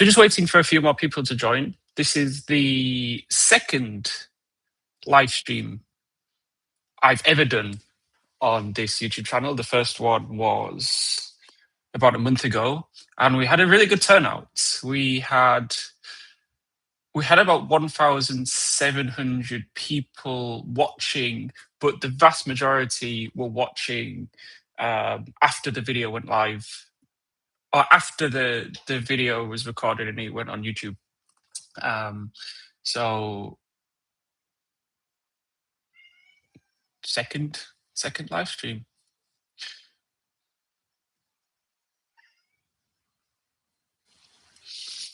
So just waiting for a few more people to join. This is the second live stream I've ever done on this YouTube channel. The first one was about a month ago, and we had a really good turnout. We had about 1,700 people watching, but the vast majority were watching after the video went live, or after the video was recorded and it went on YouTube. So second live stream.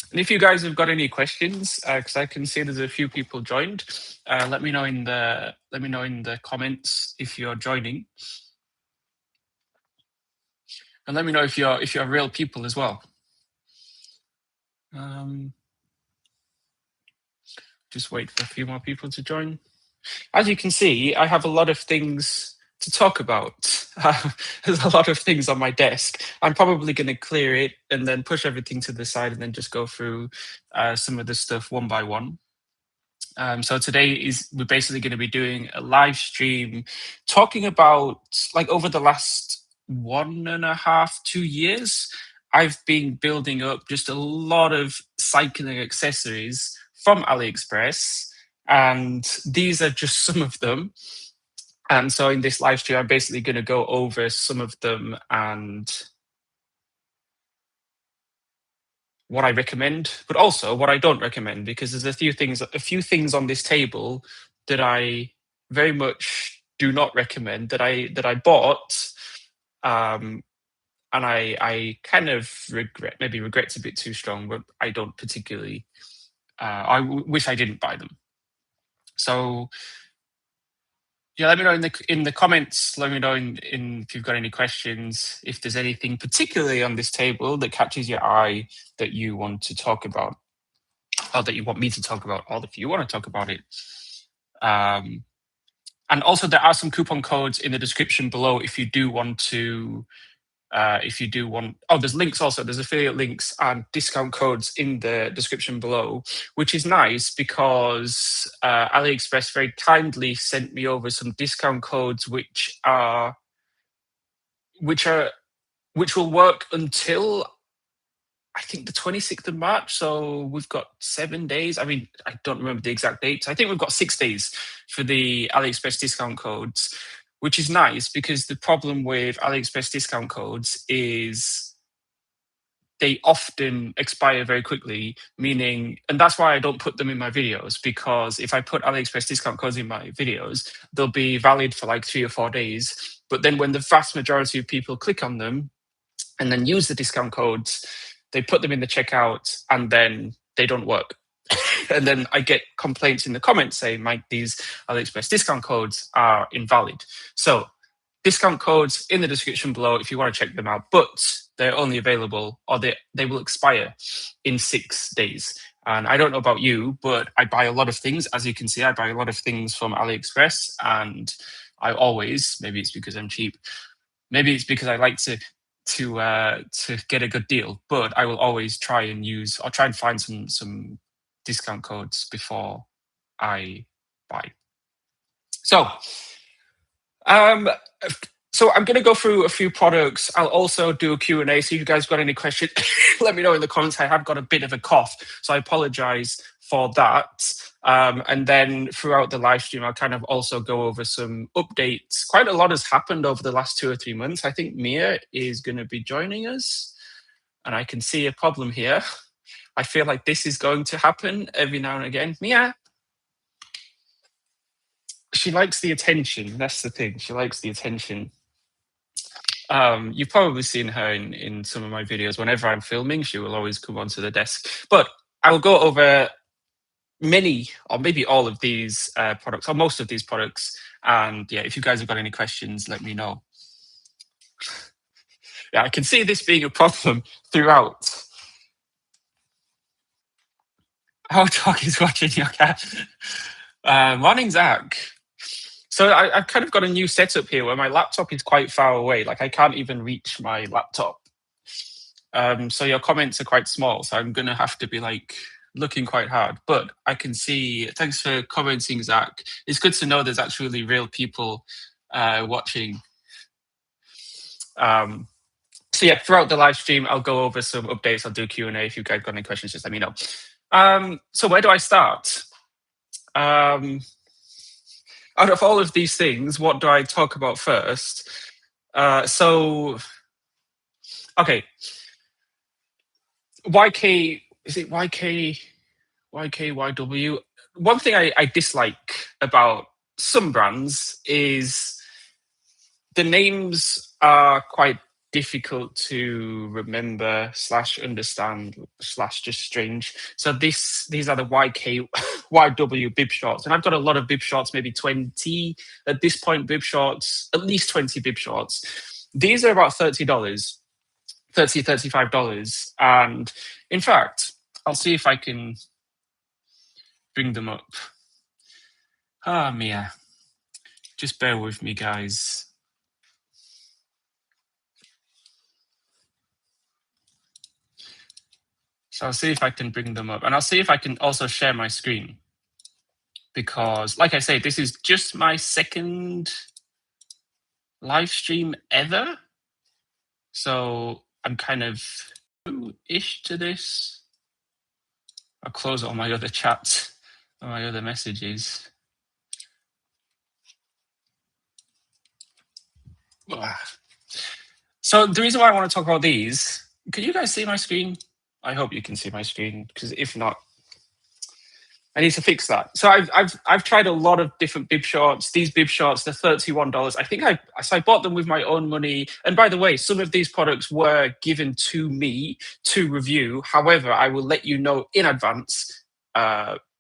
And if you guys have got any questions, because I can see there's a few people joined, let me know in the comments if you're joining, and let me know if you're real people as well. Just wait for a few more people to join. As you can see, I have a lot of things to talk about. There's a lot of things on my desk. I'm probably going to clear it and then push everything to the side and then just go through some of the stuff one by one. So today we're basically going to be doing a live stream talking about, like, over the last 1.5, 2 years, I've been building up just a lot of cycling accessories from AliExpress, and these are just some of them. And so in this live stream, I'm basically going to go over some of them and what I recommend, but also what I don't recommend, because there's a few things on this table that I very much do not recommend, that I bought, and I kind of regret. Maybe regret's a bit too strong, but I don't particularly. I wish I didn't buy them. So yeah, let me know in the comments. Let me know in if you've got any questions. If there's anything particularly on this table that catches your eye that you want to talk about, or that you want me to talk about, or if you want to talk about it. And also, there are some coupon codes in the description below if you do want to. There's links also. There's affiliate links and discount codes in the description below, which is nice because AliExpress very kindly sent me over some discount codes which will work until, I think, the 26th of March. So we've got 7 days. I mean, I don't remember the exact dates. I think we've got 6 days for the AliExpress discount codes, which is nice because the problem with AliExpress discount codes is they often expire very quickly, and that's why I don't put them in my videos, because if I put AliExpress discount codes in my videos, they'll be valid for like 3 or 4 days. But then when the vast majority of people click on them and then use the discount codes, they put them in the checkout and then they don't work. And then I get complaints in the comments saying, Mike, these AliExpress discount codes are invalid. So discount codes in the description below if you want to check them out, but they're only available, or they will expire in 6 days. And I don't know about you, but I buy a lot of things. As you can see, I buy a lot of things from AliExpress, and I always, maybe it's because I'm cheap, maybe it's because I like to get a good deal, but I will always try and find some discount codes before I buy. So I'm going to go through a few products. I'll also do a Q&A. So if you guys got any questions, let me know in the comments. I have got a bit of a cough, so I apologize for that. And then throughout the live stream, I'll kind of also go over some updates. Quite a lot has happened over the last 2 or 3 months. I think Mia is going to be joining us, and I can see a problem here. I feel like this is going to happen every now and again. Mia. She likes the attention. That's the thing. She likes the attention. You've probably seen her in some of my videos. Whenever I'm filming, she will always come onto the desk. But I will go over many, or maybe all of these products, or most of these products. And yeah, if you guys have got any questions, let me know. Yeah, I can see this being a problem throughout. How dog is watching your cat. Morning, Zach. So I've kind of got a new setup here where my laptop is quite far away. Like, I can't even reach my laptop. So your comments are quite small, so I'm gonna have to be like looking quite hard. But I can see. Thanks for commenting, Zach. It's good to know there's actually real people watching. So yeah, throughout the live stream, I'll go over some updates. I'll do Q&A. If you guys got any questions, just let me know. So where do I start? Out of all of these things, what do I talk about first? Okay, YK, is it YKYW? One thing I dislike about some brands is the names are quite difficult to remember / understand / just strange. So these are the YKYW bib shorts, and I've got a lot of bib shorts, maybe 20 at this point. Bib shorts, at least 20 bib shorts. These are about $30, $35, and in fact, I'll see if I can bring them up. Ah, Mia, just bear with me, guys. So I'll see if I can bring them up, and I'll see if I can also share my screen, because like I say, this is just my second live stream ever. So I'm kind of new-ish to this. I'll close all my other chats, all my other messages. So the reason why I want to talk about these, can you guys see my screen? I hope you can see my screen, because if not, I need to fix that. So I've tried a lot of different bib shorts. These bib shorts, they're $31. I think I bought them with my own money. And by the way, some of these products were given to me to review. However, I will let you know in advance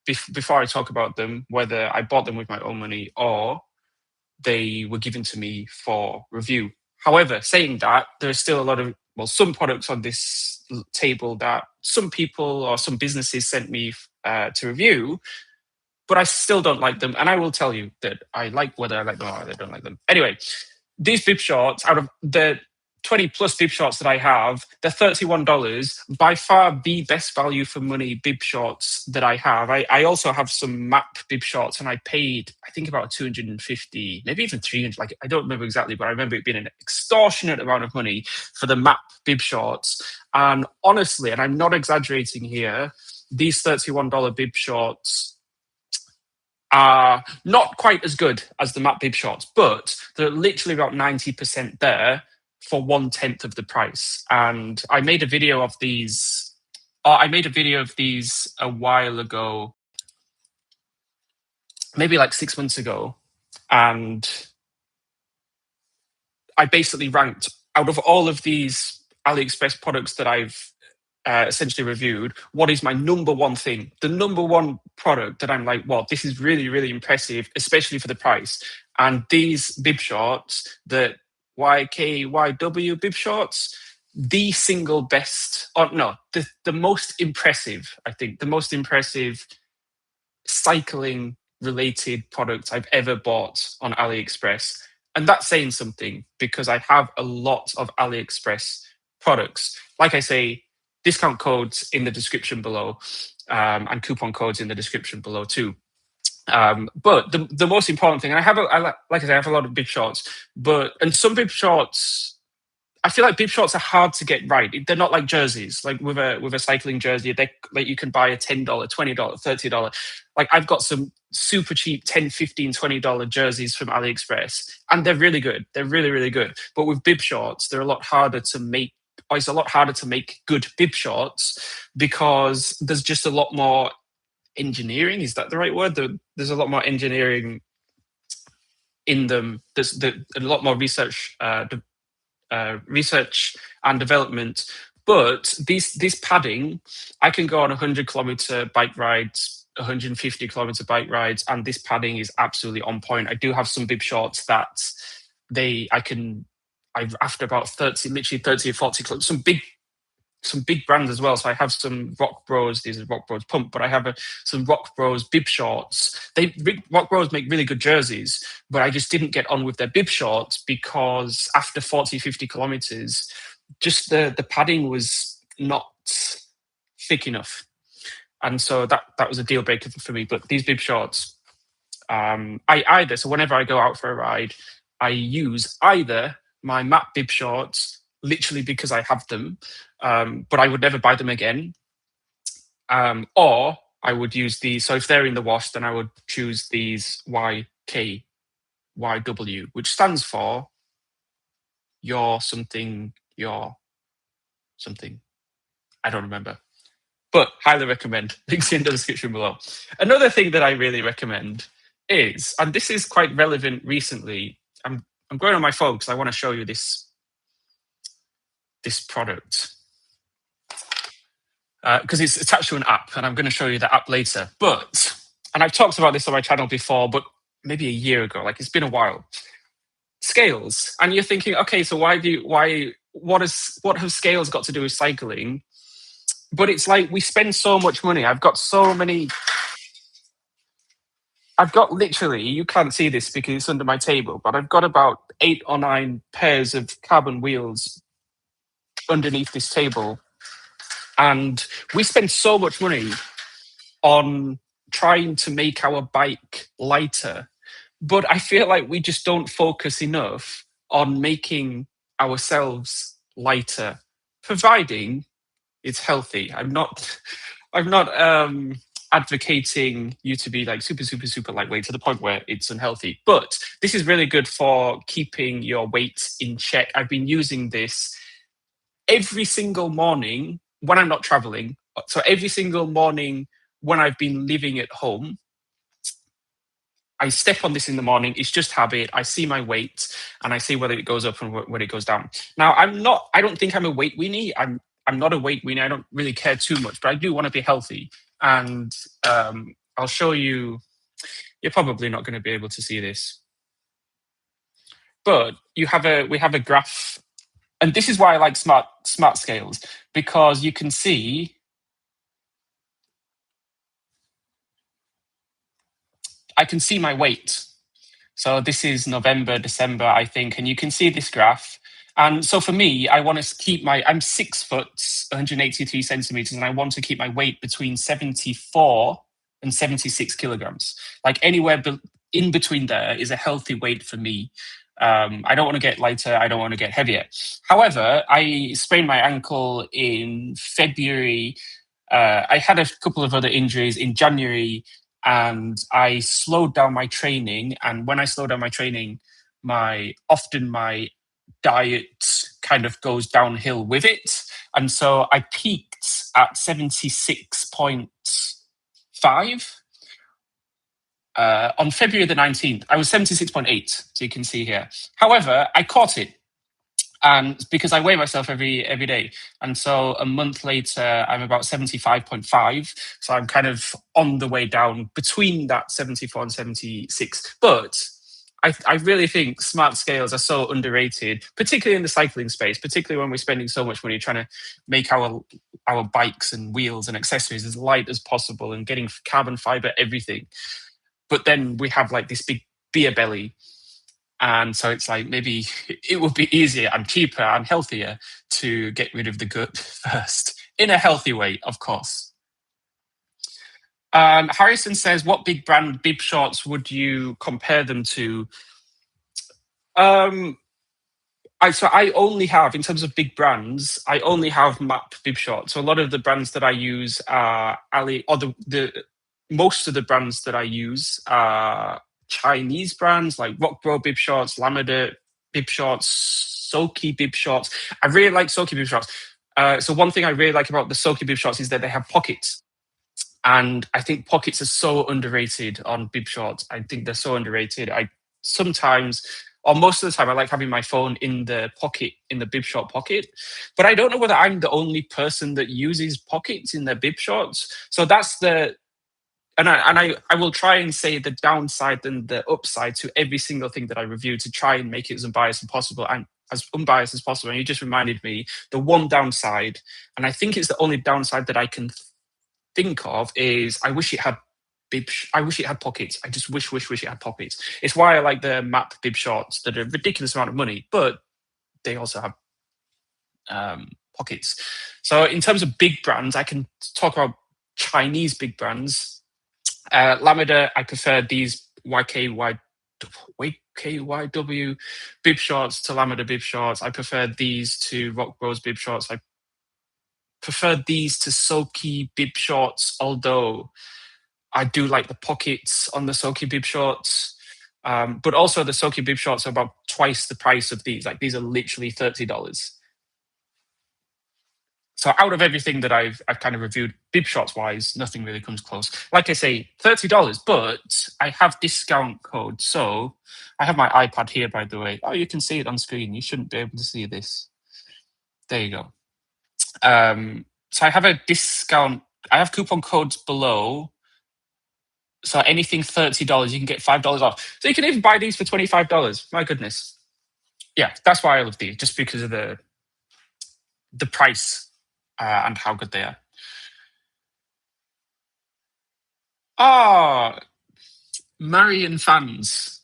before I talk about them, whether I bought them with my own money or they were given to me for review. However, saying that, there's still a lot of, some products on this table that some people or some businesses sent me to review, but I still don't like them. And I will tell you that I like whether I like them or I don't like them. Anyway, these bib shorts, out of the 20 plus bib shorts that I have, they're $31. By far the best value for money bib shorts that I have. I also have some MAP bib shorts, and I paid, I think, about 250, maybe even 300. Like, I don't remember exactly, but I remember it being an extortionate amount of money for the MAP bib shorts. And honestly, and I'm not exaggerating here, these $31 bib shorts are not quite as good as the MAP bib shorts, but they're literally about 90% there for 1/10 of the price. And I made a video of these. I made a video of these a while ago, maybe like 6 months ago, and I basically ranked out of all of these AliExpress products that I've essentially reviewed, what is my number one thing, the number one product that I'm like, well, this is really, really impressive, especially for the price. And these bib shorts, the YKYW bib shorts, the single best, or no, the most impressive, I think, the most impressive cycling related product I've ever bought on AliExpress. And that's saying something, because I have a lot of AliExpress products. Like I say, discount codes in the description below, and coupon codes in the description below too. But the most important thing, and like I say, I have a lot of bib shorts, and some bib shorts, I feel like bib shorts are hard to get right. They're not like jerseys. Like with a cycling jersey, they like you can buy a $10, $20, $30. Like I've got some super cheap $10, $15, $20 jerseys from AliExpress, and they're really good. They're really, really good. But with bib shorts, they're a lot harder to make. It's a lot harder to make good bib shorts because there's just a lot more engineering. Is that the right word? There's a lot more engineering in them. There's a lot more research and development. But this padding, I can go on 100-kilometer bike rides, 150-kilometer bike rides, and this padding is absolutely on point. I do have some bib shorts that after about 30, literally 30 or 40 kilometers, some big brands as well. So I have some Rock Bros. These are Rock Bros Pump, but I have some Rock Bros bib shorts. Rock Bros make really good jerseys, but I just didn't get on with their bib shorts because after 40, 50 kilometers, just the padding was not thick enough, and so that was a deal breaker for me. But these bib shorts, so whenever I go out for a ride, I use either my matte bib shorts literally because I have them, but I would never buy them again, or I would use these. So if they're in the wash, then I would choose these YKYW, which stands for your something. I don't remember. But highly recommend. Links in the description below. Another thing that I really recommend is, and this is quite relevant recently, I'm going on my phone because I want to show you this product. Because it's attached to an app, and I'm going to show you the app later. And I've talked about this on my channel before, but maybe a year ago, like it's been a while. Scales. And you're thinking, okay, so what have scales got to do with cycling? But it's like we spend so much money. I've got literally, you can't see this because it's under my table, but I've got about 8 or 9 pairs of carbon wheels underneath this table. And we spend so much money on trying to make our bike lighter. But I feel like we just don't focus enough on making ourselves lighter, providing it's healthy. I'm not advocating you to be like super, super, super lightweight to the point where it's unhealthy. But this is really good for keeping your weight in check. I've been using this every single morning when I'm not traveling. So every single morning when I've been living at home, I step on this in the morning. It's just habit. I see my weight and I see whether it goes up and whether it goes down. Now, I don't think I'm a weight weenie. I'm not a weight weenie. I don't really care too much, but I do want to be healthy. And I'll show you. You're probably not going to be able to see this, but we have a graph, and this is why I like smart scales, because you can see. I can see my weight. So this is November, December, I think, and you can see this graph. And so for me, I want to keep I'm 6 foot, 183 centimeters, and I want to keep my weight between 74 and 76 kilograms. Like anywhere in between there is a healthy weight for me. I don't want to get lighter. I don't want to get heavier. However, I sprained my ankle in February. I had a couple of other injuries in January, and I slowed down my training. And when I slow down my training, often my diet kind of goes downhill with it. And so I peaked at 76.5 on February the 19th. I was 76.8, so you can see here. However, I caught it. And because I weigh myself every day. And so a month later, I'm about 75.5. So I'm kind of on the way down between that 74 and 76. But I really think smart scales are so underrated, particularly in the cycling space, particularly when we're spending so much money trying to make our bikes and wheels and accessories as light as possible and getting carbon fiber, everything. But then we have like this big beer belly. And so it's like maybe it would be easier and cheaper and healthier to get rid of the gut first, in a healthy way, of course. Harrison says, what big brand bib shorts would you compare them to? I only have, in terms of big brands, I only have MAP bib shorts. So a lot of the brands that I use are most of the brands that I use are Chinese brands like Rockbro bib shorts, Lamada bib shorts, Soki bib shorts. I really like Soki bib shorts. So one thing I really like about the Soki bib shorts is that they have pockets. And I think pockets are so underrated on bib shorts. I think they're so underrated. Sometimes, or most of the time, I like having my phone in the pocket, in the bib short pocket. But I don't know whether I'm the only person that uses pockets in their bib shorts. So that's I will try and say the downside and the upside to every single thing that I review to try and make it as unbiased as possible. And you just reminded me the one downside, and I think it's the only downside that I can think of, is I wish it had pockets. I just wish it had pockets. It's why I like the MAP bib shorts that are a ridiculous amount of money, but they also have pockets. So in terms of big brands, I can talk about Chinese big brands. Lamada, I prefer these YKYW bib shorts to Lamada bib shorts. I prefer these to Rock Bros bib shorts. I prefer these to Soki bib shorts, although I do like the pockets on the Soki bib shorts. But also the Soki bib shorts are about twice the price of these. Like these are literally $30. So out of everything that I've kind of reviewed, bib shorts wise, nothing really comes close. Like I say, $30, but I have discount code. So I have my iPad here, by the way. Oh, you can see it on screen. You shouldn't be able to see this. There you go. So I have a discount. I have coupon codes below. So anything $30, you can get $5 off. So you can even buy these for $25. My goodness. Yeah, that's why I love these, just because of the price and how good they are. Ah, Marion fans.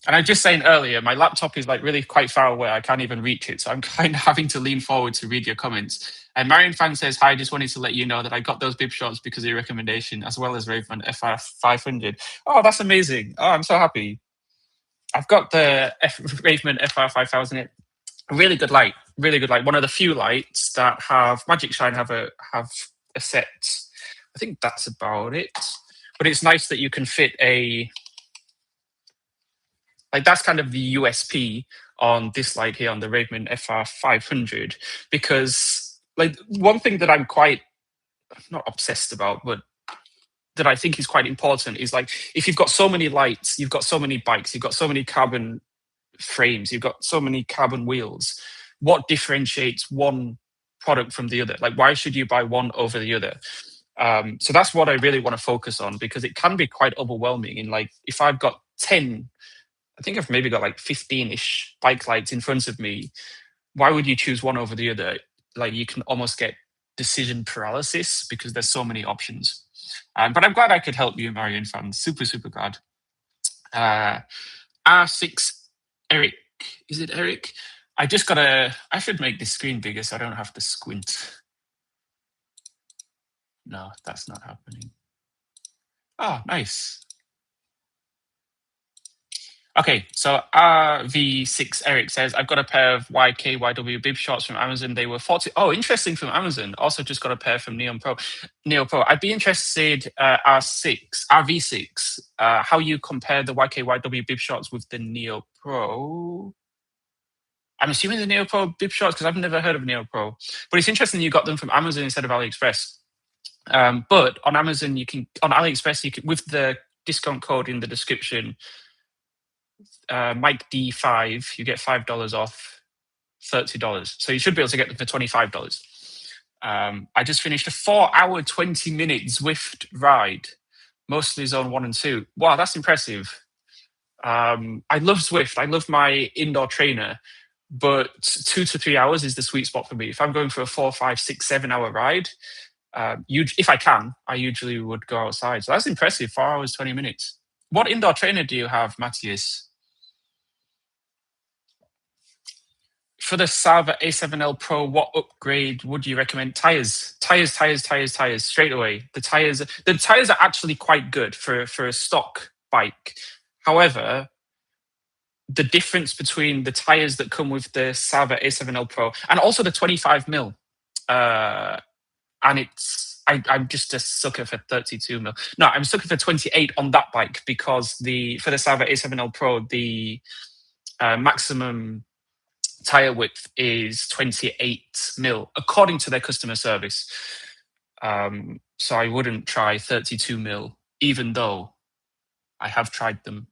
And I was just saying earlier, my laptop is like really quite far away. I can't even reach it. So I'm kind of having to lean forward to read your comments. And Marion fan says, hi, I just wanted to let you know that I got those bib shorts because of your recommendation, as well as Raven FR 500. Oh, that's amazing. Oh, I'm so happy. I've got the Raven FR 5000. Really good light. Really good light. One of the few lights that have Magic Shine have a set. I think that's about it. But it's nice that you can fit that's kind of the USP on this light here on the Raven FR 500, because like one thing that I'm quite not obsessed about, but that I think is quite important is like if you've got so many lights, you've got so many bikes, you've got so many carbon frames, you've got so many carbon wheels, what differentiates one product from the other? Like why should you buy one over the other? So that's what I really want to focus on, because it can be quite overwhelming. And like if I've got 10, I think I've maybe got like 15-ish bike lights in front of me, why would you choose one over the other? Like you can almost get decision paralysis because there's so many options. But I'm glad I could help you, Marion fan. Super, super glad. R6 Eric. Is it Eric? I should make this screen bigger so I don't have to squint. No, that's not happening. Oh, nice. Okay, so RV6 Eric says, I've got a pair of YKYW bib shorts from Amazon. They were 40. Oh, interesting, from Amazon. Also just got a pair from Neo Pro. I'd be interested, RV6, how you compare the YKYW bib shorts with the Neo Pro. I'm assuming the Neo Pro bib shorts, because I've never heard of Neo Pro. But it's interesting you got them from Amazon instead of AliExpress. But on Amazon, on AliExpress, with the discount code in the description, Mike D5, you get $5 off $30. So you should be able to get them for $25. I just finished a 4-hour, 20-minute Zwift ride, mostly zone 1 and 2. Wow, that's impressive. I love Zwift. I love my indoor trainer, but 2 to 3 hours is the sweet spot for me. If I'm going for a 4, 5, 6, 7-hour ride, if I can, I usually would go outside. So that's impressive. 4 hours, 20 minutes. What indoor trainer do you have, Matthias? For the Salva A7L Pro, what upgrade would you recommend? Tires, straight away. The tires are actually quite good for a stock bike. However, the difference between the tires that come with the Salva A7L Pro and also the 25mm, and I'm just a sucker for 32mm. No, I'm a sucker for 28 on that bike, because for the Salva A7L Pro, the maximum tire width is 28mm, according to their customer service. So I wouldn't try 32mm, even though I have tried them.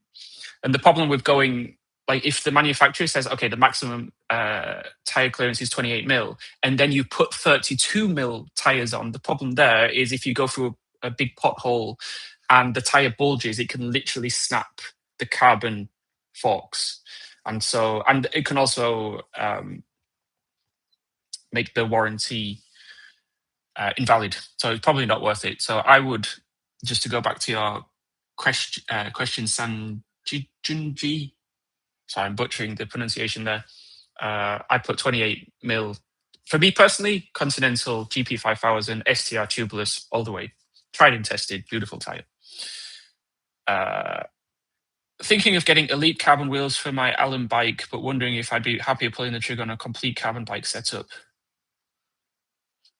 And the problem with going, like, if the manufacturer says, okay, the maximum tire clearance is 28mm, and then you put 32mm tires on, the problem there is if you go through a big pothole and the tire bulges, it can literally snap the carbon forks. And it can also make the warranty invalid. So it's probably not worth it. So I would, just to go back to your question, Sanjunji. Sorry, I'm butchering the pronunciation there. I put 28mm For me personally, Continental GP5000 STR tubeless all the way. Tried and tested, beautiful tire. Thinking of getting elite carbon wheels for my Allen bike, but wondering if I'd be happier pulling the trigger on a complete carbon bike setup.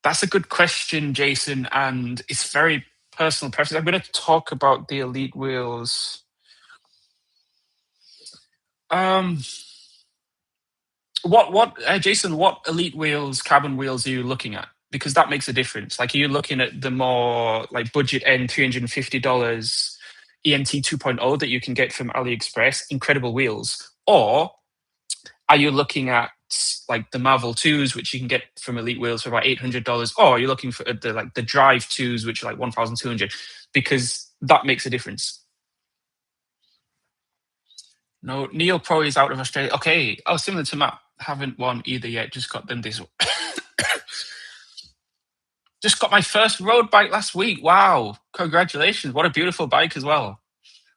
That's a good question, Jason, and it's very personal preference. I'm going to talk about the elite wheels. Jason, what elite wheels, carbon wheels are you looking at? Because that makes a difference. Like, are you looking at the more like budget end $350 EMT 2.0 that you can get from AliExpress, incredible wheels? Or are you looking at like the Marvel 2s, which you can get from Elite Wheels for about $800? Or are you looking for the Drive 2s, which are like $1,200? Because that makes a difference. No, Neo Pro is out of Australia. Okay. Oh, similar to Matt. Haven't won either yet. Just got them this. Just got my first road bike last week. Wow. Congratulations. What a beautiful bike as well.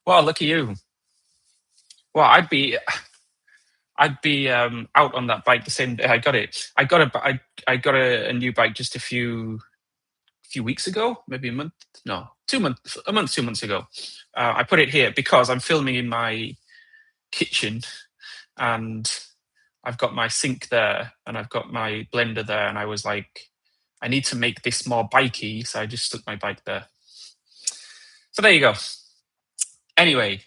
Wow, look at you. Well, I'd be out on that bike the same day I got it. I got a new bike just a few weeks ago, maybe a month, no, 2 months, a month, 2 months ago. I put it here because I'm filming in my kitchen, and I've got my sink there, and I've got my blender there, and I was like, I need to make this more bikey, so I just stuck my bike there. So there you go. Anyway,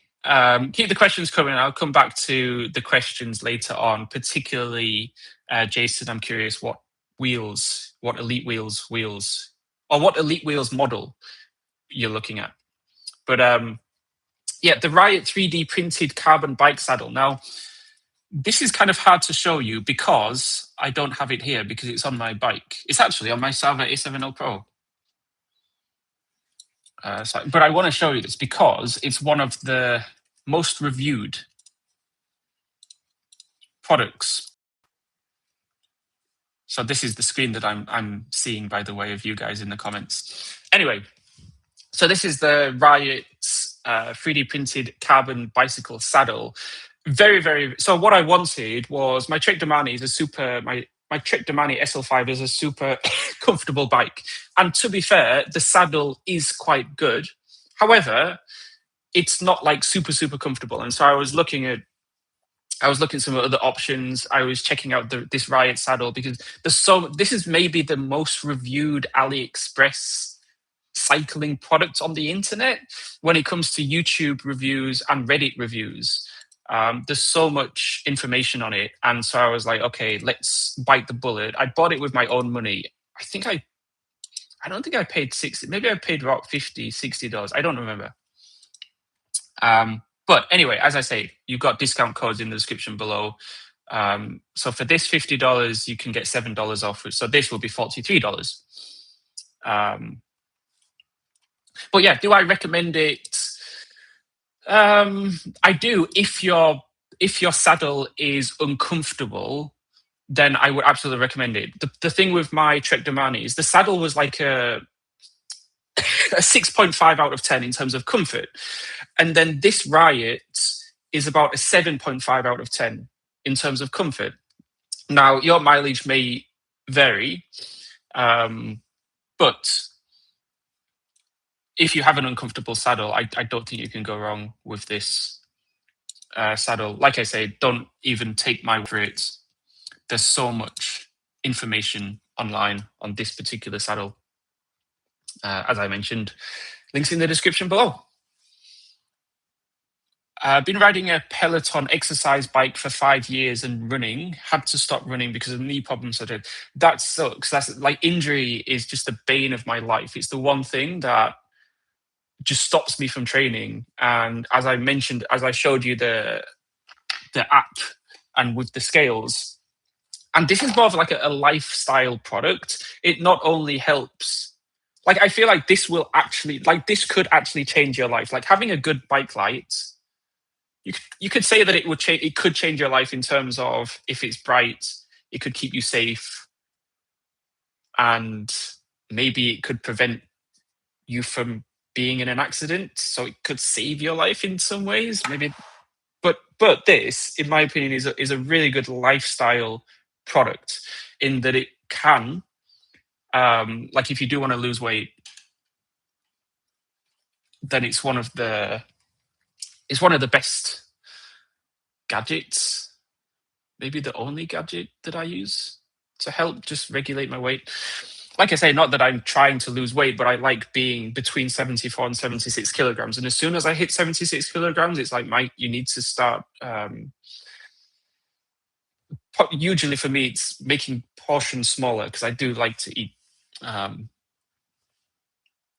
keep the questions coming. I'll come back to the questions later on, particularly Jason, I'm curious what elite wheels, or what elite wheels model you're looking at. But yeah, the Riot 3D printed carbon bike saddle. Now, this is kind of hard to show you because I don't have it here because it's on my bike. It's actually on my Salva A70 Pro. But I want to show you this because it's one of the most reviewed products. So this is the screen that I'm seeing, by the way, of you guys in the comments. Anyway, so this is the Riot 3D printed carbon bicycle saddle. Very, very. So what I wanted was my Trek Domani is a super. My Trek Domani SL5 is a super comfortable bike, and to be fair, the saddle is quite good. However, it's not like super comfortable, and so I was looking at some other options. I was checking out this Riot saddle because this is maybe the most reviewed AliExpress cycling product on the internet when it comes to YouTube reviews and Reddit reviews. There's so much information on it, and so I was like, okay, let's bite the bullet. I bought it with my own money. I don't think I paid 60. Maybe I paid about $50, $60. I don't remember. But anyway, as I say, you've got discount codes in the description below. So for this $50, you can get $7 off. So this will be $43. But yeah, do I recommend it? I do. If your saddle is uncomfortable, then I would absolutely recommend it. The thing with my Trek Domani is the saddle was like a 6.5 out of 10 in terms of comfort. And then this Riot is about a 7.5 out of 10 in terms of comfort. Now, your mileage may vary, but if you have an uncomfortable saddle, I don't think you can go wrong with this saddle. Like I say, don't even take my word for it. There's so much information online on this particular saddle. As I mentioned, links in the description below. I've been riding a Peloton exercise bike for 5 years and running. Had to stop running because of knee problems. That sucks. That's like, injury is just the bane of my life. It's the one thing that just stops me from training. And as I mentioned, as I showed you the app and with the scales, and this is more of like a lifestyle product. It not only helps, like, I feel like this could actually change your life. Like, having a good bike light, you could say that it could change your life in terms of, if it's bright, it could keep you safe, and maybe it could prevent you from being in an accident. So it could save your life in some ways, maybe. But this, in my opinion, is a really good lifestyle product, in that it can, like if you do want to lose weight, then it's one of the best gadgets, maybe the only gadget that I use to help just regulate my weight. Like I say, not that I'm trying to lose weight, but I like being between 74 and 76 kilograms. And as soon as I hit 76 kilograms, it's like, Mike, you need to start. Usually for me, it's making portions smaller because I do like to eat.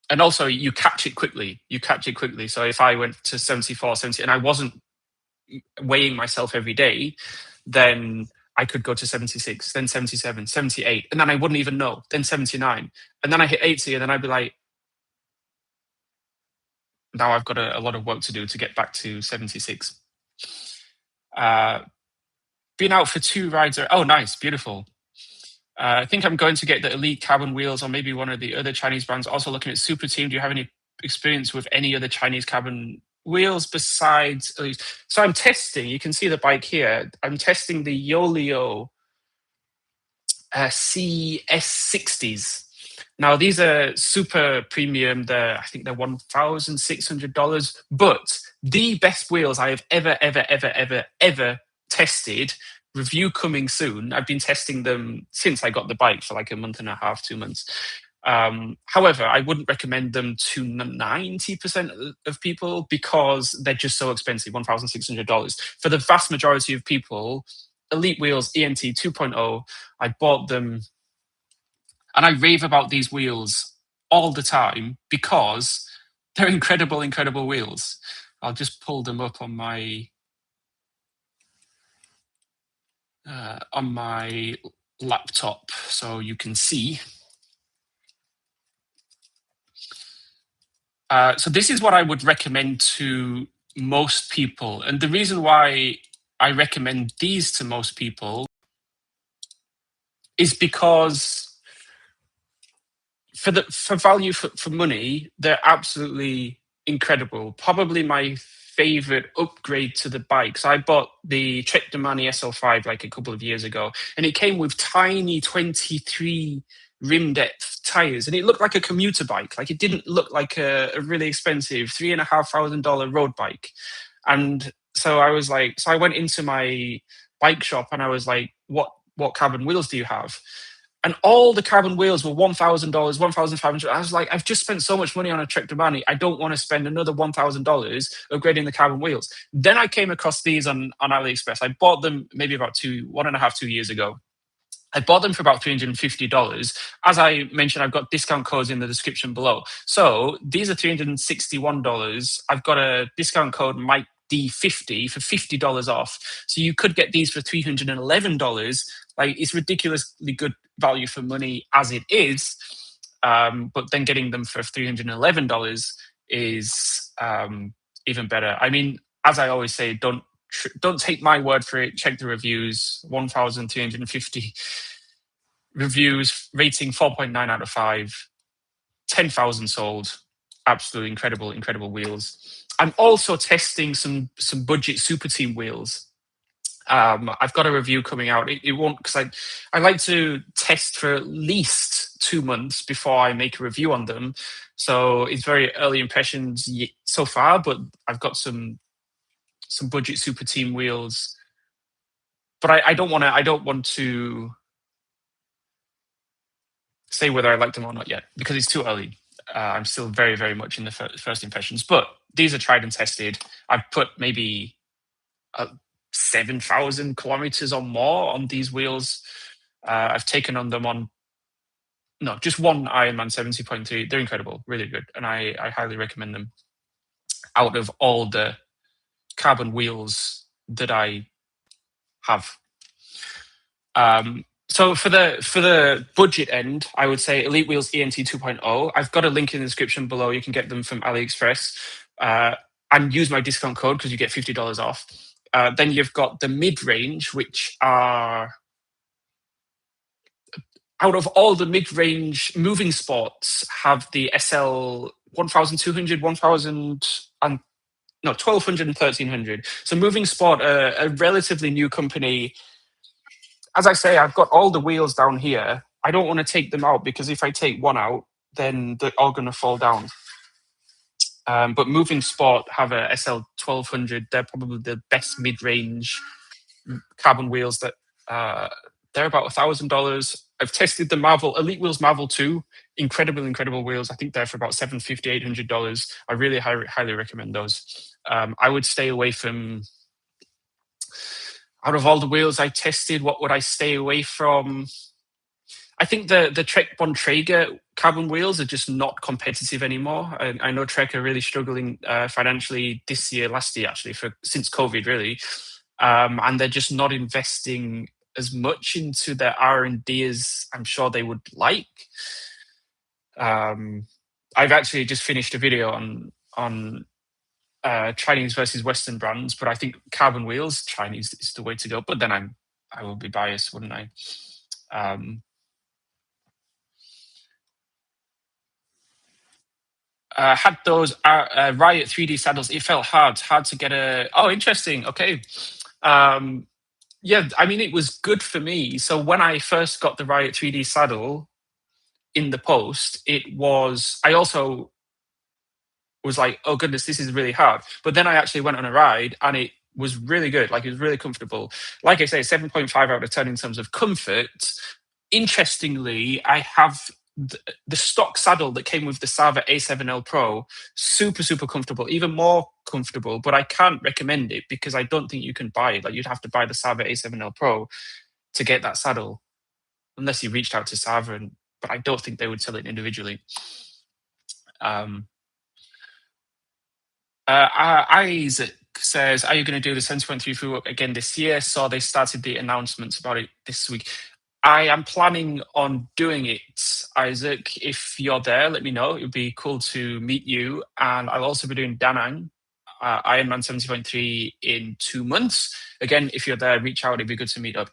And also, you catch it quickly. So if I went to 74, 70, and I wasn't weighing myself every day, then I could go to 76, then 77, 78, and then I wouldn't even know, then 79. And then I hit 80, and then I'd be like, now I've got a lot of work to do to get back to 76. Been out for 2 rides. Oh, nice, beautiful. I think I'm going to get the Elite Carbon wheels or maybe one of the other Chinese brands. Also looking at Super Team. Do you have any experience with any other Chinese carbon wheels besides? So I'm testing. You can see the bike here. I'm testing the Yolio CS60s. Now these are super premium. I think they're $1,600. But the best wheels I have ever tested. Review coming soon. I've been testing them since I got the bike for like a month and a half, 2 months. However, I wouldn't recommend them to 90% of people because they're just so expensive, $1,600. For the vast majority of people, Elite Wheels ENT 2.0, I bought them and I rave about these wheels all the time because they're incredible wheels. I'll just pull them up on my laptop so you can see. So this is what I would recommend to most people. And the reason why I recommend these to most people is because for value for money, they're absolutely incredible. Probably my favorite upgrade to the bike. So I bought the Trek Domani SL5 like a couple of years ago, and it came with tiny 23 rim depth tires, and it looked like a commuter bike. Like it didn't look like a really expensive $3,500 road bike. And so I was like, so I went into my bike shop and I was like, what carbon wheels do you have? And all the carbon wheels were $1,000, $1,500. I was like, I've just spent so much money on a Trek Domani. I don't want to spend another $1,000 upgrading the carbon wheels. Then I came across these on AliExpress. I bought them maybe about 2 years ago. I bought them for about $350. As I mentioned, I've got discount codes in the description below. So these are $361. I've got a discount code, Mike D50, for $50 off. So you could get these for $311. Like, it's ridiculously good value for money as it is. But then getting them for $311 is even better. I mean, as I always say, don't take my word for it. Check the reviews. 1,350 reviews, rating 4.9 out of 5, 10,000 sold. Absolutely incredible wheels. I'm also testing some budget Super Team wheels. I've got a review coming out. It won't, because I like to test for at least 2 months before I make a review on them. So it's very early impressions so far, but I've got some budget Super Team wheels. But I don't want to say whether I like them or not yet because it's too early. I'm still very much in the first impressions. But these are tried and tested. I've put maybe 7,000 kilometers or more on these wheels. I've taken on them on just one Ironman 70.3. They're incredible, really good, and I highly recommend them. Out of all the carbon wheels that I have. So for the budget end, I would say Elite Wheels ENT 2.0. I've got a link in the description below. You can get them from AliExpress and use my discount code because you get $50 off. Then you've got the mid-range, which are out of all the mid-range moving sports, have the SL 1,200, 1,000 and 1,200 and 1,300. So Moving Sport, a relatively new company. As I say, I've got all the wheels down here. I don't want to take them out because if I take one out, then they're all going to fall down. But Moving Sport have a SL 1200. They're probably the best mid-range carbon wheels that they're about $1,000. I've tested the Elite Wheels Marvel 2, incredible wheels. I think they're for about $750, $800. I really highly recommend those. I would stay away from, out of all the wheels I tested, what would I stay away from? I think the Trek Bontrager carbon wheels are just not competitive anymore. I know Trek are really struggling financially last year actually, since COVID really, and they're just not investing as much into their R&D as I'm sure they would like. I've actually just finished a video on Chinese versus Western brands, but I think carbon wheels, Chinese is the way to go. But then I will be biased, wouldn't I? Had those Riot 3D saddles. It felt hard to get a. Oh, interesting. Okay. Yeah, I mean, it was good for me. So when I first got the Riot 3D saddle in the post, I also was like, oh goodness, this is really hard. But then I actually went on a ride and it was really good. Like, it was really comfortable. Like I say, 7.5 out of 10 in terms of comfort. Interestingly, I have the stock saddle that came with the Sava A7L Pro, super comfortable, even more comfortable, but I can't recommend it because I don't think you can buy it. Like, you'd have to buy the Sava A7L Pro to get that saddle, unless you reached out to Sava, but I don't think they would sell it individually. Isaac says, are you going to do the 70.3 food walk again this year? So they started the announcements about it this week. I am planning on doing it, Isaac. If you're there, let me know. It would be cool to meet you. And I'll also be doing Da Nang, Ironman 70.3 in 2 months. Again, if you're there, reach out. It'd be good to meet up.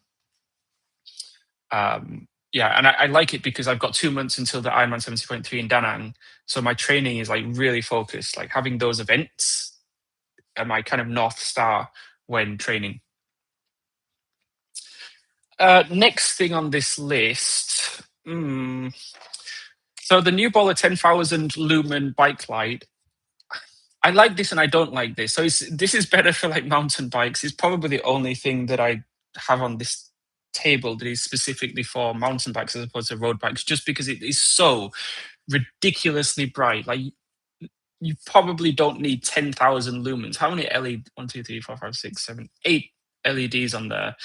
Yeah, and I like it because I've got 2 months until the Ironman 70.3 in Da Nang. So my training is like really focused. Like, having those events are my kind of North Star when training. Next thing on this list. So the new Bowler 10,000 lumen bike light. I like this and I don't like this. So this is better for like mountain bikes. It's probably the only thing that I have on this table that is specifically for mountain bikes as opposed to road bikes, just because it is so ridiculously bright. Like, you probably don't need 10,000 lumens. How many LED? 1, 2, 3, 4, 5, 6, 7, 8 LEDs on there.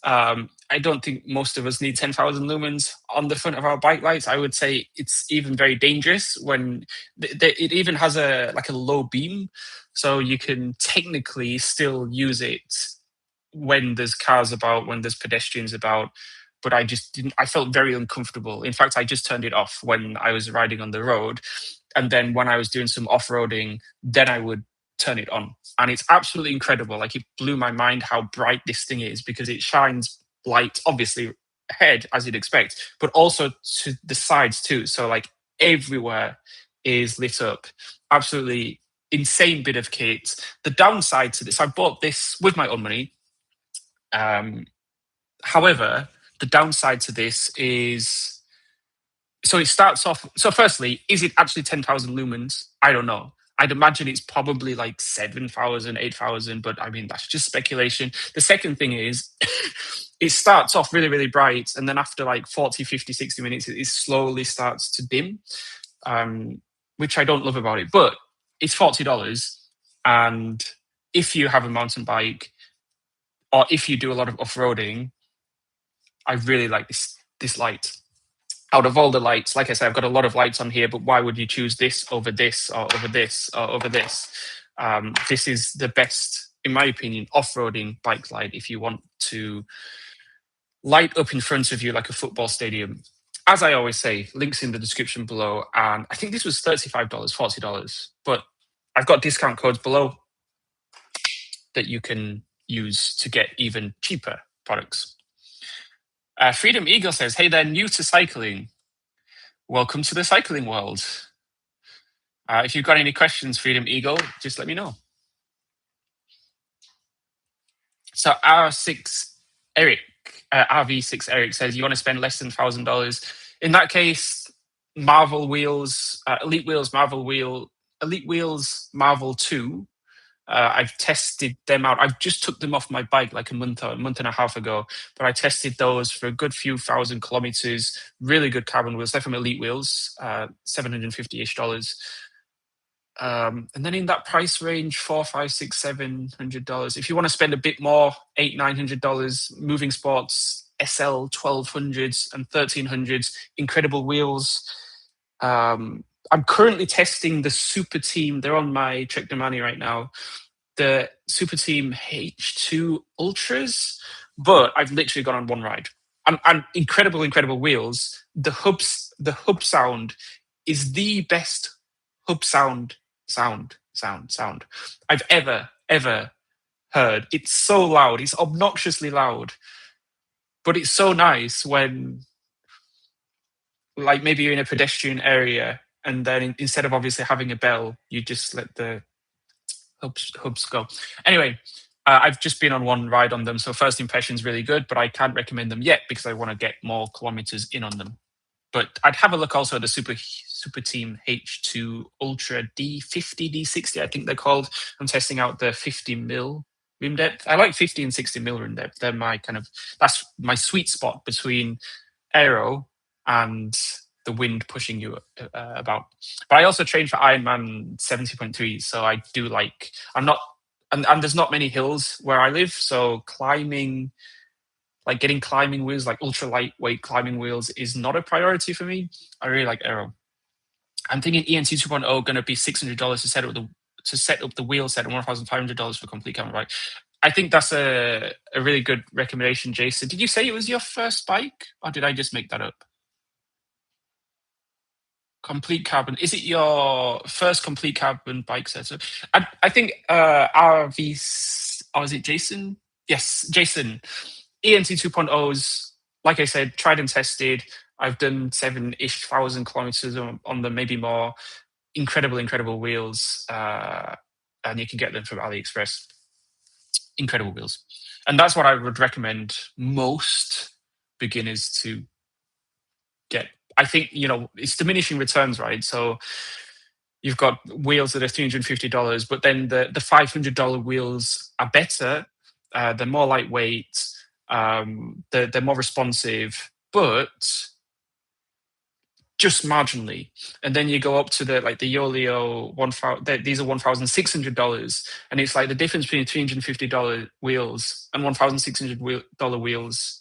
I don't think most of us need 10,000 lumens on the front of our bike lights. I would say it's even very dangerous when it even has a low beam, so you can technically still use it when there's cars about, when there's pedestrians about. But I just didn't. I felt very uncomfortable. In fact, I just turned it off when I was riding on the road, and then when I was doing some off-roading, then I would turn it on. And it's absolutely incredible. Like, it blew my mind how bright this thing is, because it shines light, obviously, ahead, as you'd expect, but also to the sides too. So like, everywhere is lit up. Absolutely insane bit of kit. The downside to this, I bought this with my own money. However, the downside to this is, so it starts off. So firstly, is it actually 10,000 lumens? I don't know. I'd imagine it's probably like 7,000, 8,000, but I mean, that's just speculation. The second thing is, it starts off really, really bright, and then after like 40, 50, 60 minutes, it slowly starts to dim, which I don't love about it. But it's $40, and if you have a mountain bike, or if you do a lot of off-roading, I really like this light. Out of all the lights, like I said, I've got a lot of lights on here, but why would you choose this over this or over this or over this? This is the best, in my opinion, off-roading bike light if you want to light up in front of you like a football stadium. As I always say, links in the description below. And I think this was $35, $40, but I've got discount codes below that you can use to get even cheaper products. Freedom Eagle says, hey, they're new to cycling. Welcome to the cycling world. If you've got any questions, Freedom Eagle, just let me know. So R6, Eric, RV6 Eric says, you want to spend less than $1,000. In that case, Marvel Wheels, Elite Wheels Marvel 2. I've tested them out. I've just took them off my bike like a month and a half ago, but I tested those for a good few thousand kilometers. Really good carbon wheels. They're from Elite Wheels, $750-ish. And then in that price range, $400, $500, $600, $700. If you want to spend a bit more, $800, $900, Moving Sports SL 1200s and 1300s, incredible wheels. I'm currently testing the Super Team. They're on my Trek Domani right now. The Super Team H2 Ultras, but I've literally gone on one ride. And incredible wheels. The hub sound is the best hub sound I've ever heard. It's so loud. It's obnoxiously loud, but it's so nice when, like, maybe you're in a pedestrian area, and then instead of obviously having a bell, you just let the hubs go. Anyway, I've just been on one ride on them, so first impression's really good, but I can't recommend them yet because I want to get more kilometers in on them. But I'd have a look also at the Super Team H2 Ultra D50, D60, I think they're called. I'm testing out the 50 mil rim depth. I like 50 and 60 mil rim depth. They're that's my sweet spot between aero and the wind pushing you about. But I also train for Ironman 70.3, so I do like, I'm not, and there's not many hills where I live, so climbing, like getting climbing wheels, like ultra lightweight climbing wheels, is not a priority for me. I really like aero. I'm thinking ENT 2.0 going to be $600 to set up the wheel set, and $1,500 for complete carbon bike. I think that's a really good recommendation, Jason. Did you say it was your first bike, or did I just make that up? Complete carbon. Is it your first complete carbon bike set? So I think RV, or is it Jason? Yes, Jason. ENT 2.0s, like I said, tried and tested. I've done 7-ish thousand kilometers on them, maybe more. Incredible wheels. And you can get them from AliExpress. Incredible wheels. And that's what I would recommend most beginners to get. I think, it's diminishing returns, right? So you've got wheels that are $350, but then the $500 wheels are better. They're more lightweight. They're more responsive, but just marginally. And then you go up to the Yoleo 1000. These are $1,600, and it's like the difference between $350 wheels and $1,600 wheels.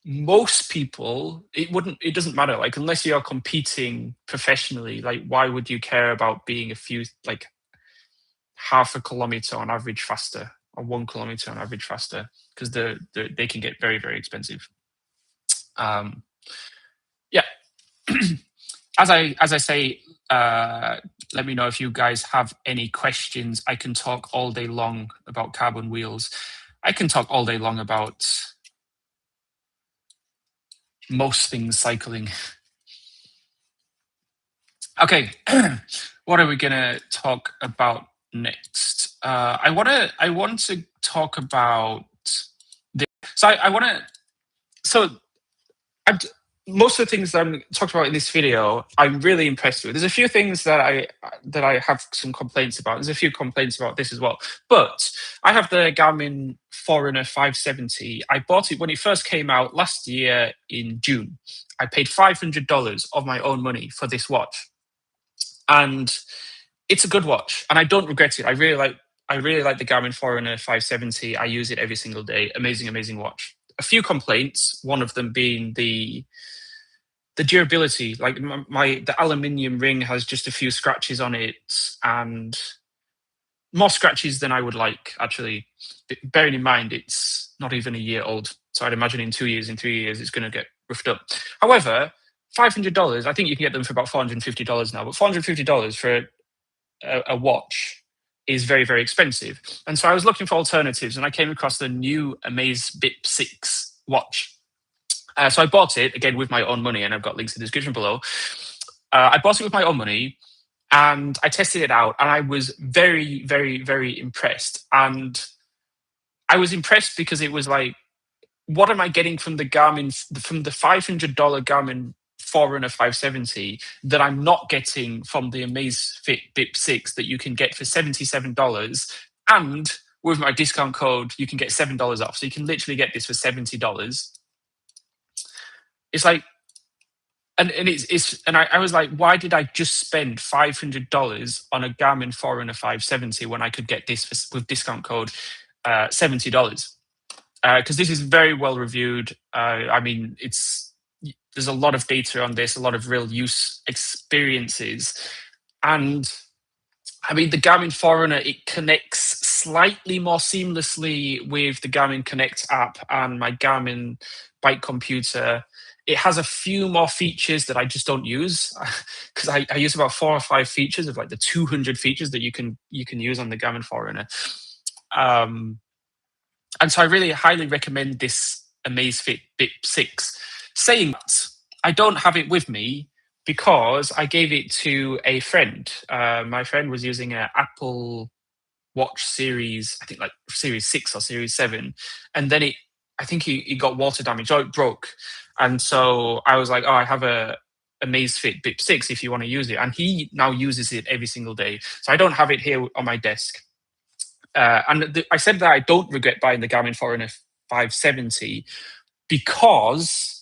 Most people, it doesn't matter. Like, unless you're competing professionally, like, why would you care about being a few, like, half a kilometer on average faster, or 1 kilometer on average faster? Because they can get very expensive. Yeah. As I say, let me know if you guys have any questions. I can talk all day long about carbon wheels. I can talk all day long about most things cycling. Okay, what are we gonna talk about next? I want to talk about this. Most of the things that I'm talking about in this video, I'm really impressed with. There's a few things that I have some complaints about. There's a few complaints about this as well. But I have the Garmin Forerunner 570. I bought it when it first came out last year in June. I paid $500 of my own money for this watch, and it's a good watch, and I don't regret it. I really like the Garmin Forerunner 570. I use it every single day. Amazing watch. A few complaints. One of them being the durability. Like, the aluminium ring has just a few scratches on it, and more scratches than I would like, actually. Bearing in mind it's not even a year old, so I'd imagine in 2 years, in 3 years, it's going to get roughed up. However, $500, I think you can get them for about $450 now, but $450 for a watch is very expensive. And so I was looking for alternatives, and I came across the new Amazfit 6 watch. So I bought it, again, with my own money, and I've got links in the description below. I bought it with my own money, and I tested it out, and I was very impressed. And I was impressed because it was like what am I getting from the Garmin, from the $500 Garmin Forerunner 570 that I'm not getting from the Amazfit Bip 6 that you can get for $77, and with my discount code you can get $7 off, so you can literally get this for $70. It's like, and I was like, why did I just spend $500 on a Garmin Forerunner 570 when I could get this with discount code $70? Because this is very well reviewed. I mean, there's a lot of data on this, a lot of real use experiences, and I mean, the Garmin Forerunner, it connects slightly more seamlessly with the Garmin Connect app and my Garmin bike computer. It has a few more features that I just don't use, because I use about 4 or 5 features of like the 200 features that you can use on the Garmin Forerunner. And so I really highly recommend this Amazfit Bip 6. Saying that, I don't have it with me because I gave it to a friend. My friend was using an Apple Watch Series, I think like Series 6 or Series 7. And then I think he got water damage, or it broke. And so I was like, oh, I have a Amazfit Bip 6 if you want to use it. And he now uses it every single day. So I don't have it here on my desk. I said that I don't regret buying the Garmin Forerunner 570 because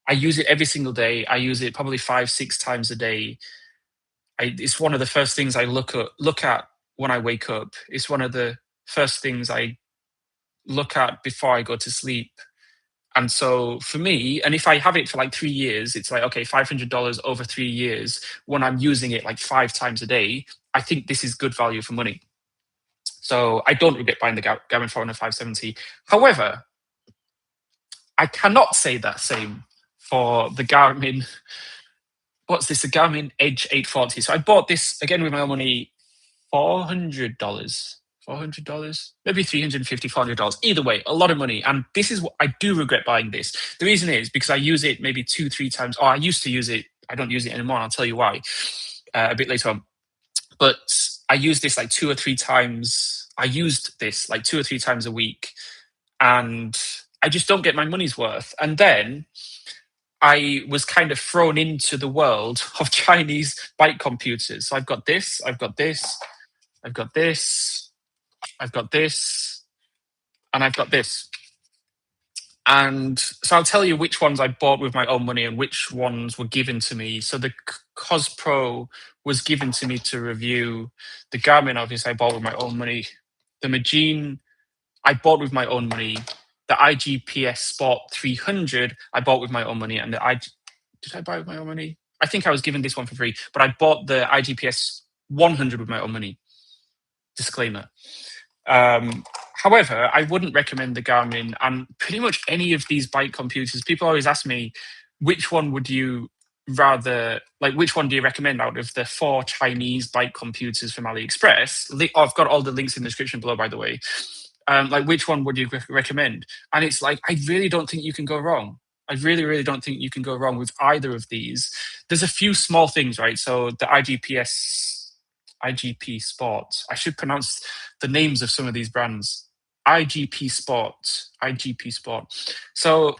I use it every single day. I use it probably 5-6 times a day. It's one of the first things I look at when I wake up. It's one of the first things I look at before I go to sleep. And so for me, and if I have it for like 3 years, it's like, okay, $500 over 3 years when I'm using it like 5 times a day. I think this is good value for money. So I don't regret buying the Garmin Forerunner 570. However, I cannot say that same for the Garmin. What's this? The Garmin Edge 840. So I bought this again with my own money, $400, maybe $350, $400. Either way, a lot of money. And this is what I do regret buying this. The reason is because I use it maybe 2-3 times. Or I used to use it. I don't use it anymore. I'll tell you why a bit later on. But I use this like 2 or 3 times. I used this like 2 or 3 times a week, and I just don't get my money's worth. And then I was kind of thrown into the world of Chinese bike computers. So I've got this, I've got this, I've got this, I've got this, and I've got this. And so I'll tell you which ones I bought with my own money and which ones were given to me. So the Cos Pro was given to me to review. The Garmin, obviously, I bought with my own money. The Magine, I bought with my own money. The IGPS Sport 300, I bought with my own money. And did I buy with my own money? I think I was given this one for free, but I bought the IGPS 100 with my own money. Disclaimer. However, I wouldn't recommend the Garmin and pretty much any of these bike computers. People always ask me, which one would you rather, like, which one do you recommend out of the 4 Chinese bike computers from AliExpress? I've got all the links in the description below, by the way. Like, which one would you recommend? And it's like, I really don't think you can go wrong. I really, really don't think you can go wrong with either of these. There's a few small things, right? So the IGP Sport. I should pronounce the names of some of these brands. IGP Sport. So it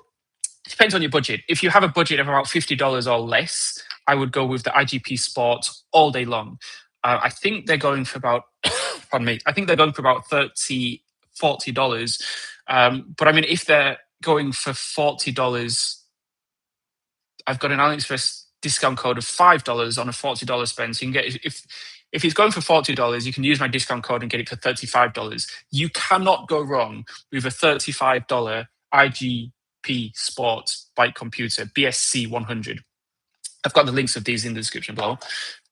depends on your budget. If you have a budget of about $50 or less, I would go with the IGP Sport all day long. I think they're going for about, pardon me, I think they're going for about $30, $40. But I mean, if they're going for $40, I've got an AliExpress discount code of $5 on a $40 spend. So you can get, if he's going for $40, you can use my discount code and get it for $35. You cannot go wrong with a $35 IGP Sport bike computer, BSC 100. I've got the links of these in the description below.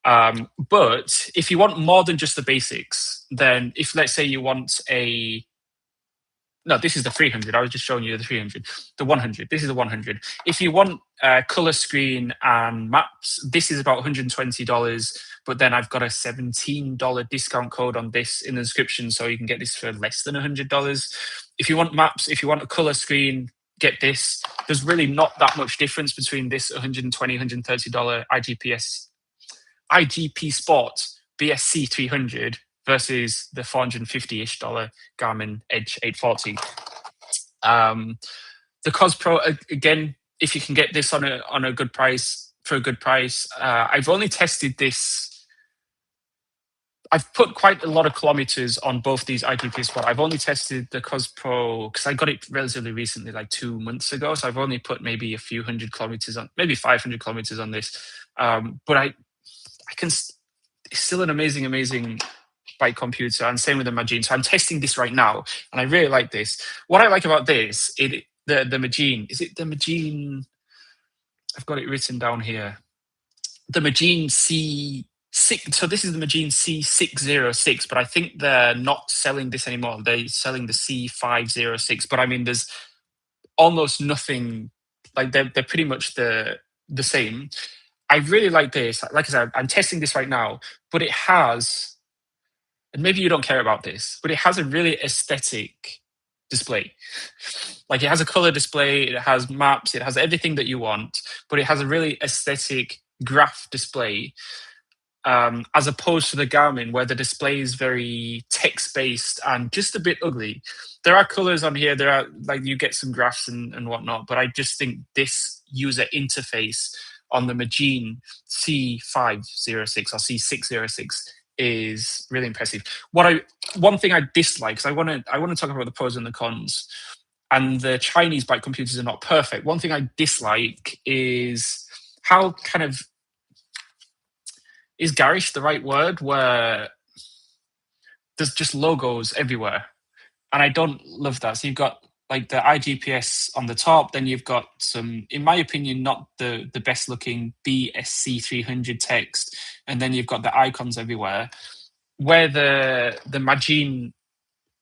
But if you want more than just the basics, then if, let's say, you want no, this is the 300. I was just showing you the 300. The 100. This is the 100. If you want color screen and maps, this is about $120. But then I've got a $17 discount code on this in the description, so you can get this for less than $100. If you want maps, if you want a color screen, get this. There's really not that much difference between this $120, $130 IGP Sport BSC 300 versus the $450-ish Garmin Edge 840. The Cos Pro, again, if you can get this on a good price, for a good price. I've only tested this. I've put quite a lot of kilometers on both these IGPS, but I've only tested the Cos Pro because I got it relatively recently, like 2 months ago. So I've only put maybe a few hundred kilometers on, maybe 500 kilometers on this. But I can. It's still an amazing bike computer, and same with the Magine. So I'm testing this right now, and I really like this. What I like about this, the Magine, is it the Magine? I've got it written down here. The Magine C6. So this is the Magine C606, but I think they're not selling this anymore. They're selling the C506. But I mean, there's almost nothing. Like they're pretty much the same. I really like this. Like I said, I'm testing this right now, but it has, and maybe you don't care about this, but it has a really aesthetic display. Like it has a color display, it has maps, it has everything that you want, but it has a really aesthetic graph display, as opposed to the Garmin, where the display is very text-based and just a bit ugly. There are colors on here, there are, like, you get some graphs and whatnot, but I just think this user interface on the Magine C506 or C606 is really impressive. One thing I dislike, because I want to talk about the pros and the cons, and the Chinese bike computers are not perfect. One thing I dislike is how kind of, is garish the right word, where there's just logos everywhere, and I don't love that. So you've got like the iGPS on the top, then you've got some, in my opinion, not the best looking BSC 300 text, and then you've got the icons everywhere. Where the Magine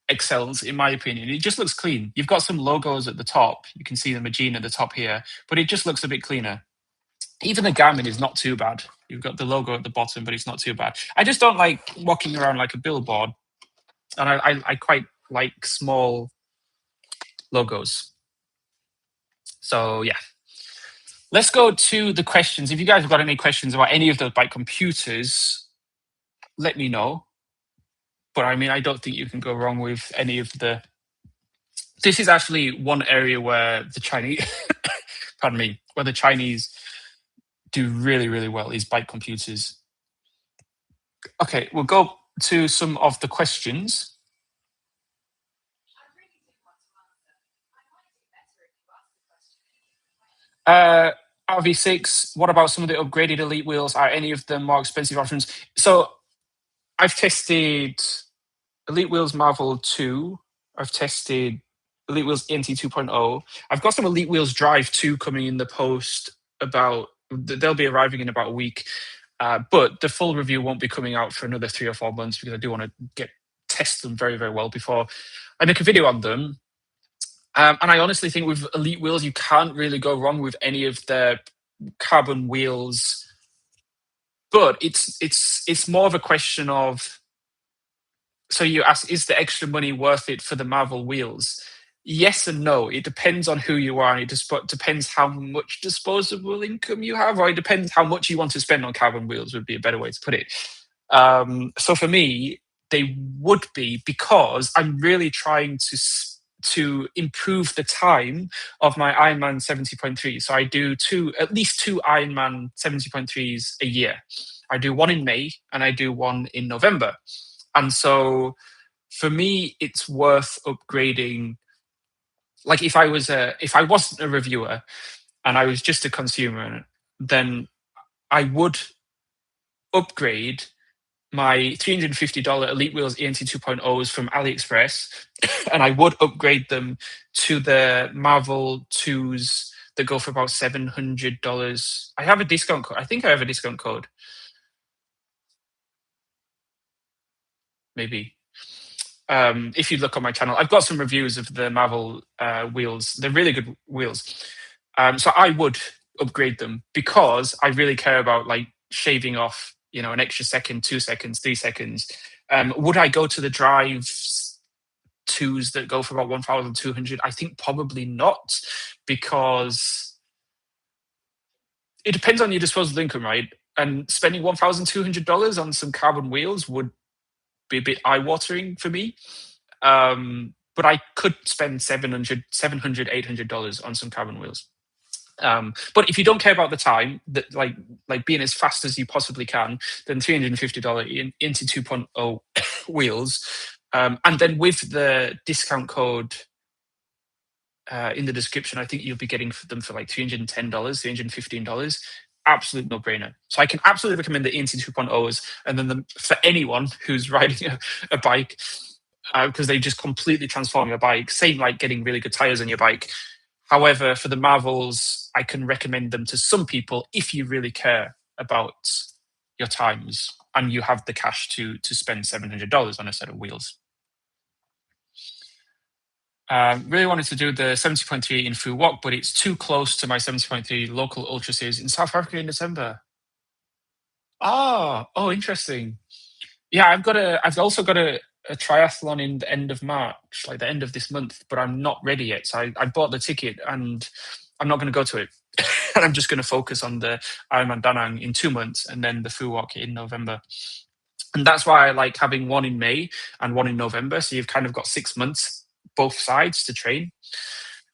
excels, in my opinion, it just looks clean. You've got some logos at the top. You can see the Magine at the top here, but it just looks a bit cleaner. Even the Garmin is not too bad. You've got the logo at the bottom, but it's not too bad. I just don't like walking around like a billboard, and I quite like small logos. So yeah, let's go to the questions. If you guys have got any questions about any of those bike computers, let me know. But I mean, I don't think you can go wrong with any of the. This is actually one area where the Chinese, pardon me, where the Chinese do really well, is bike computers. Okay, we'll go to some of the questions. RV6, what about some of the upgraded Elite wheels? Are any of them more expensive options? So I've tested Elite Wheels Marvel 2. I've tested Elite Wheels NT 2.0. I've got some Elite Wheels Drive 2 coming in the post. They'll be arriving in about a week. But the full review won't be coming out for another 3 or 4 months, because I do want to test them very well before I make a video on them. And I honestly think with Elite wheels, you can't really go wrong with any of their carbon wheels. But it's more of a question of, so you ask, is the extra money worth it for the Marvel wheels? Yes and no. It depends on who you are, and it just depends how much disposable income you have, or it depends how much you want to spend on carbon wheels, would be a better way to put it. So for me, they would be, because I'm really trying to improve the time of my Ironman 70.3. So I do at least two Ironman 70.3s a year. I do one in May and I do one in November. And so for me, it's worth upgrading. Like if I wasn't a reviewer and I was just a consumer, then I would upgrade my $350 Elite Wheels ENT 2.0s from AliExpress, and I would upgrade them to the Marvel 2s that go for about $700. I have a discount code. I think I have a discount code. Maybe. If you look on my channel, I've got some reviews of the Marvel wheels. They're really good wheels. So I would upgrade them, because I really care about like shaving off, an extra second, 2 seconds, 3 seconds. Would I go to the Drive 2s that go for about 1,200? I think probably not, because it depends on your disposable income, right? And spending $1,200 on some carbon wheels would be a bit eye-watering for me. but I could spend $700, $800 on some carbon wheels. But if you don't care about the time, that like being as fast as you possibly can, then $350 into 2.0 wheels, and then with the discount code in the description, I think you'll be getting them for like $310, $315. Absolute no-brainer. So I can absolutely recommend the ENT 2.0s, and then for anyone who's riding a bike, because they just completely transform your bike. Same like getting really good tires on your bike. However, for the Marvels, I can recommend them to some people if you really care about your times and you have the cash to spend $700 on a set of wheels. Really wanted to do the 70.3 in Fu Wok, but it's too close to my 70.3 local ultra series in South Africa in December. Oh, interesting. Yeah, I've also got a triathlon in the end of March, like the end of this month, but I'm not ready yet. So I bought the ticket and I'm not going to go to it. And I'm just going to focus on the Ironman Da Nang in 2 months and then the Fu Wok in November. And that's why I like having one in May and one in November. So you've kind of got 6 months, both sides to train.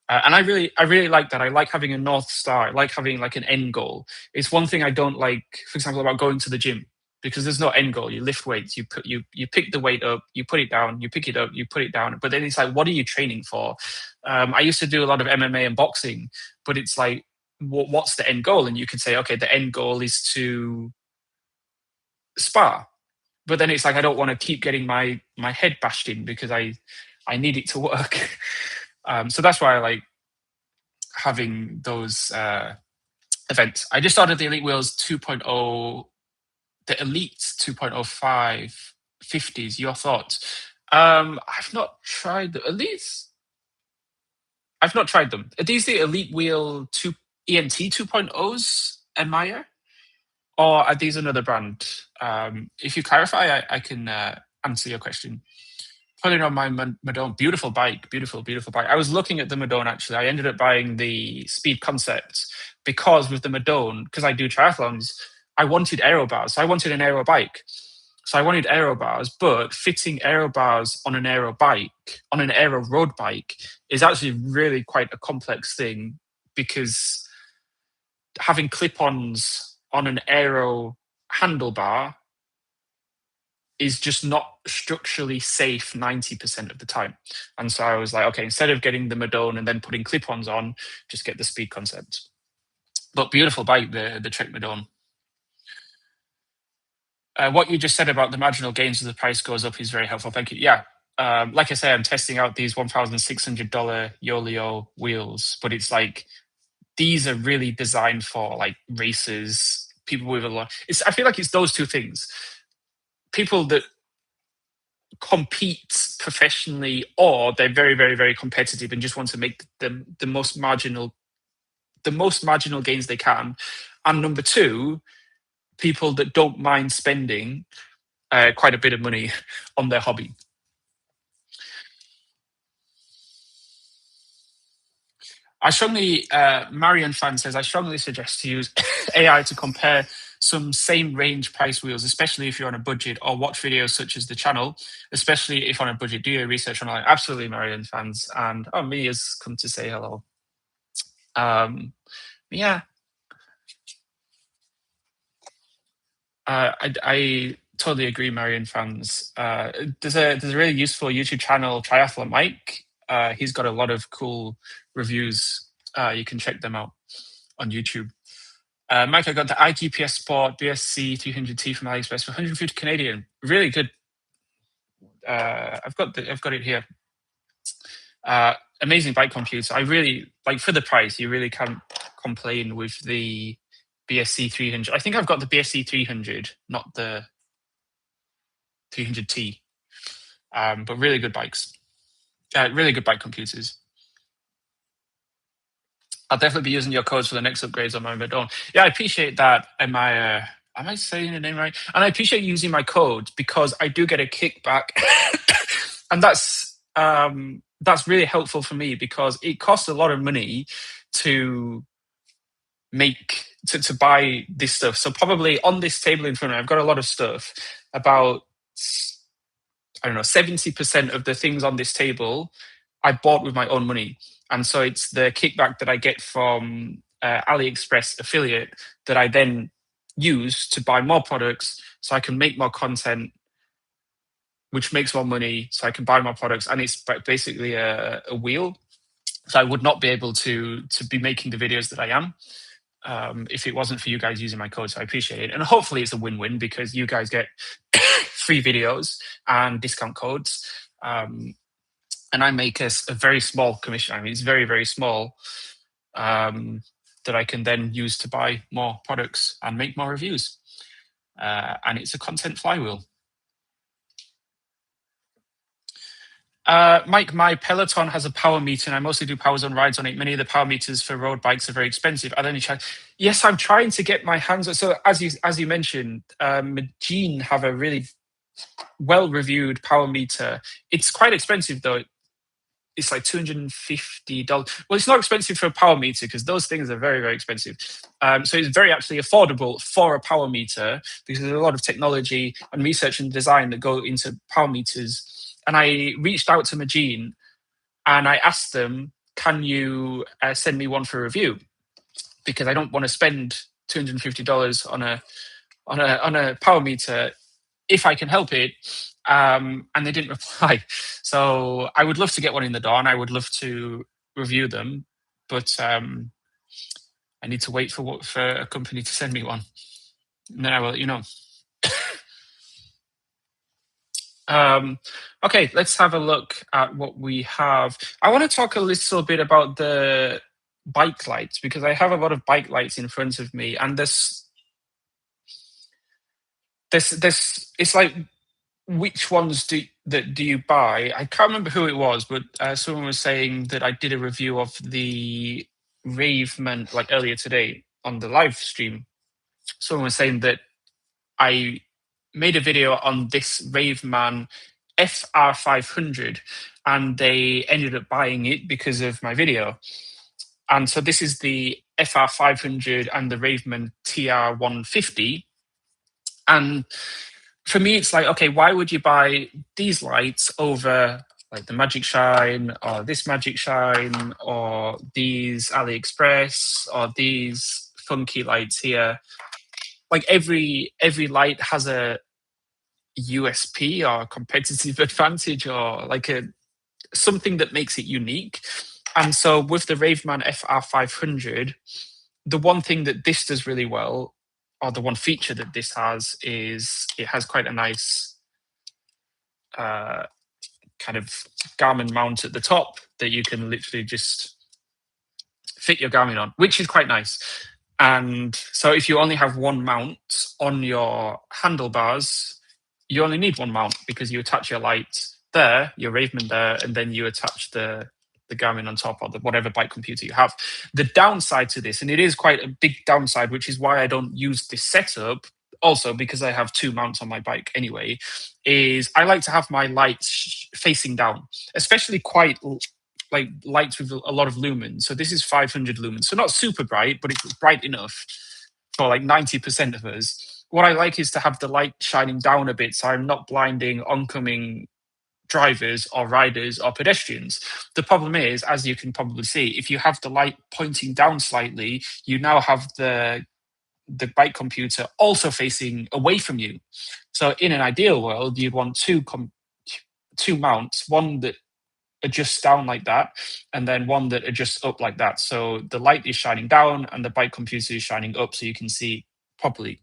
And I really like that. I like having a North Star. I like having like an end goal. It's one thing I don't like, for example, about going to the gym, because there's no end goal. You lift weights, you pick the weight up, you put it down, you pick it up, you put it down. But then it's like, what are you training for? I used to do a lot of MMA and boxing, but it's like, what's the end goal? And you could say, okay, the end goal is to spar. But then it's like, I don't want to keep getting my head bashed in because I need it to work. So that's why I like having those events. I just started the Elite Wheels 2.0, the Elite 2.05 50s. Your thoughts? I've not tried the Elites. I've not tried them. Are these the Elite Wheel 2 ENT 2.0s, Admire? Or are these another brand? If you clarify, I can answer your question. Putting on my Madone, beautiful bike, beautiful bike. I was looking at the Madone actually. I ended up buying the Speed Concept because with the Madone, because I do triathlons, I wanted aero bars. So I wanted an aero bike. So I wanted aero bars, but fitting aero bars on an aero bike, on an aero road bike, is actually really quite a complex thing, because having clip-ons on an aero handlebar is just not structurally safe 90% of the time. And so I was like, okay, instead of getting the Madone and then putting clip-ons on, just get the Speed Concept. But beautiful bike, the Trek Madone. What you just said about the marginal gains as the price goes up is very helpful. Thank you. Yeah. Like I say, I'm testing out these $1,600 Yoleo wheels, but it's like, these are really designed for like racers, people with a lot. I feel like it's those two things. People that compete professionally, or they're very, very, very competitive and just want to make the most marginal gains they can. And number two, people that don't mind spending quite a bit of money on their hobby. Marion Fan says, I strongly suggest to use AI to compare some same range price wheels, especially if you're on a budget, or watch videos such as the channel, especially if on a budget. Do your research online. Absolutely, Marion Fans. And me has come to say hello. Yeah. I totally agree, Marion Fans. There's a really useful YouTube channel, Triathlon Mike. He's got a lot of cool reviews. You can check them out on YouTube. Mike, I got the iGPS Sport BSC 300T from AliExpress for 150 Canadian. Really good. I've got it here. Amazing bike computer. I really like, for the price, you really can't complain with the BSC 300. I think I've got the BSC 300, not the 300T. But really good bikes. Really good bike computers. I'll definitely be using your codes for the next upgrades on my Madone. Yeah, I appreciate that. Am I saying the name right? And I appreciate using my code, because I do get a kickback. And that's really helpful for me, because it costs a lot of money to buy this stuff. So probably on this table in front of me, I've got a lot of stuff, about I don't know, 70% of the things on this table I bought with my own money. And so it's the kickback that I get from AliExpress affiliate that I then use to buy more products so I can make more content, which makes more money so I can buy more products. And it's basically a wheel. So I would not be able to be making the videos that I am if it wasn't for you guys using my code. So I appreciate it. And hopefully it's a win-win because you guys get free videos and discount codes. And I make a very small commission. I mean, it's very, very small that I can then use to buy more products and make more reviews. And it's a content flywheel. Mike, my Peloton has a power meter and I mostly do power zone rides on it. Many of the power meters for road bikes are very expensive. Are there any Yes, I'm trying to get my hands on. So as you mentioned, Gene have a really well-reviewed power meter. It's quite expensive though. It's like $250. Well, it's not expensive for a power meter because those things are very, very expensive. So it's very actually affordable for a power meter because there's a lot of technology and research and design that go into power meters. And I reached out to Magene and I asked them, can you send me one for review? Because I don't want to spend $250 on a power meter if I can help it. And they didn't reply. So I would love to get one in the door and I would love to review them. But I need to wait for a company to send me one. And then I will let you know. Okay, let's have a look at what we have. I want to talk a little bit about the bike lights because I have a lot of bike lights in front of me, and this it's like, which ones do you buy? I can't remember who it was, but someone was saying that I did a review of the Raveman like earlier today on the live stream. Someone was saying that I made a video on this Raveman FR500 and they ended up buying it because of my video. And so this is the FR500 and the Raveman TR150. And for me, it's like, okay, why would you buy these lights over like the Magic Shine or this Magic Shine or these AliExpress or these funky lights here? Like every light has a USP or competitive advantage or like something that makes it unique. And so with the Raveman FR500, the one thing that this does really well, or the one feature that this has, is it has quite a nice kind of Garmin mount at the top that you can literally just fit your Garmin on, which is quite nice. And so if you only have one mount on your handlebars, you only need one mount because you attach your light there, your Raveman there, and then you attach the Garmin on top or whatever bike computer you have. The downside to this, and it is quite a big downside, which is why I don't use this setup, also because I have two mounts on my bike anyway, is I like to have my lights facing down, especially quite like lights with a lot of lumens. So this is 500 lumens, so not super bright, but it's bright enough for like 90% of us. What I like is to have the light shining down a bit so I'm not blinding oncoming drivers or riders or pedestrians. The problem is, as you can probably see, if you have the light pointing down slightly, you now have the bike computer also facing away from you. So in an ideal world, you'd want two mounts, one that adjusts down like that, and then one that adjusts up like that. So the light is shining down and the bike computer is shining up so you can see properly.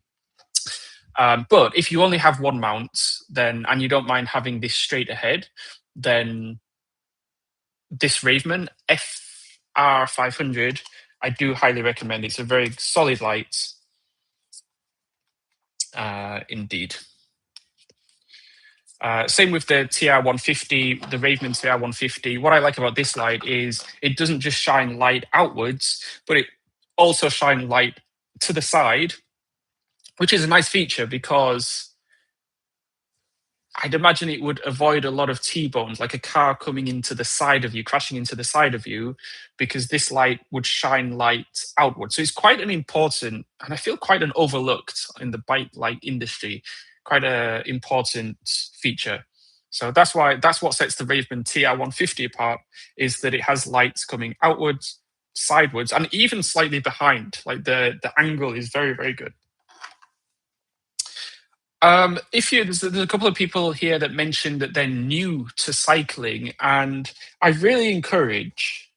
But if you only have one mount, then and you don't mind having this straight ahead, then this Raveman FR500, I do highly recommend. It's a very solid light, indeed. Same with the TR150, the Raveman TR150. What I like about this light is it doesn't just shine light outwards, but it also shines light to the side, which is a nice feature because I'd imagine it would avoid a lot of T-bones, like a car coming into the side of you, crashing into the side of you, because this light would shine light outward. So it's quite an important, and I feel quite an overlooked in the bike light industry, quite an important feature. So that's what sets the Raven TR150 apart, is that it has lights coming outwards, sidewards, and even slightly behind. Like the angle is very, very good. There's a couple of people here that mentioned that they're new to cycling, and I really encourage,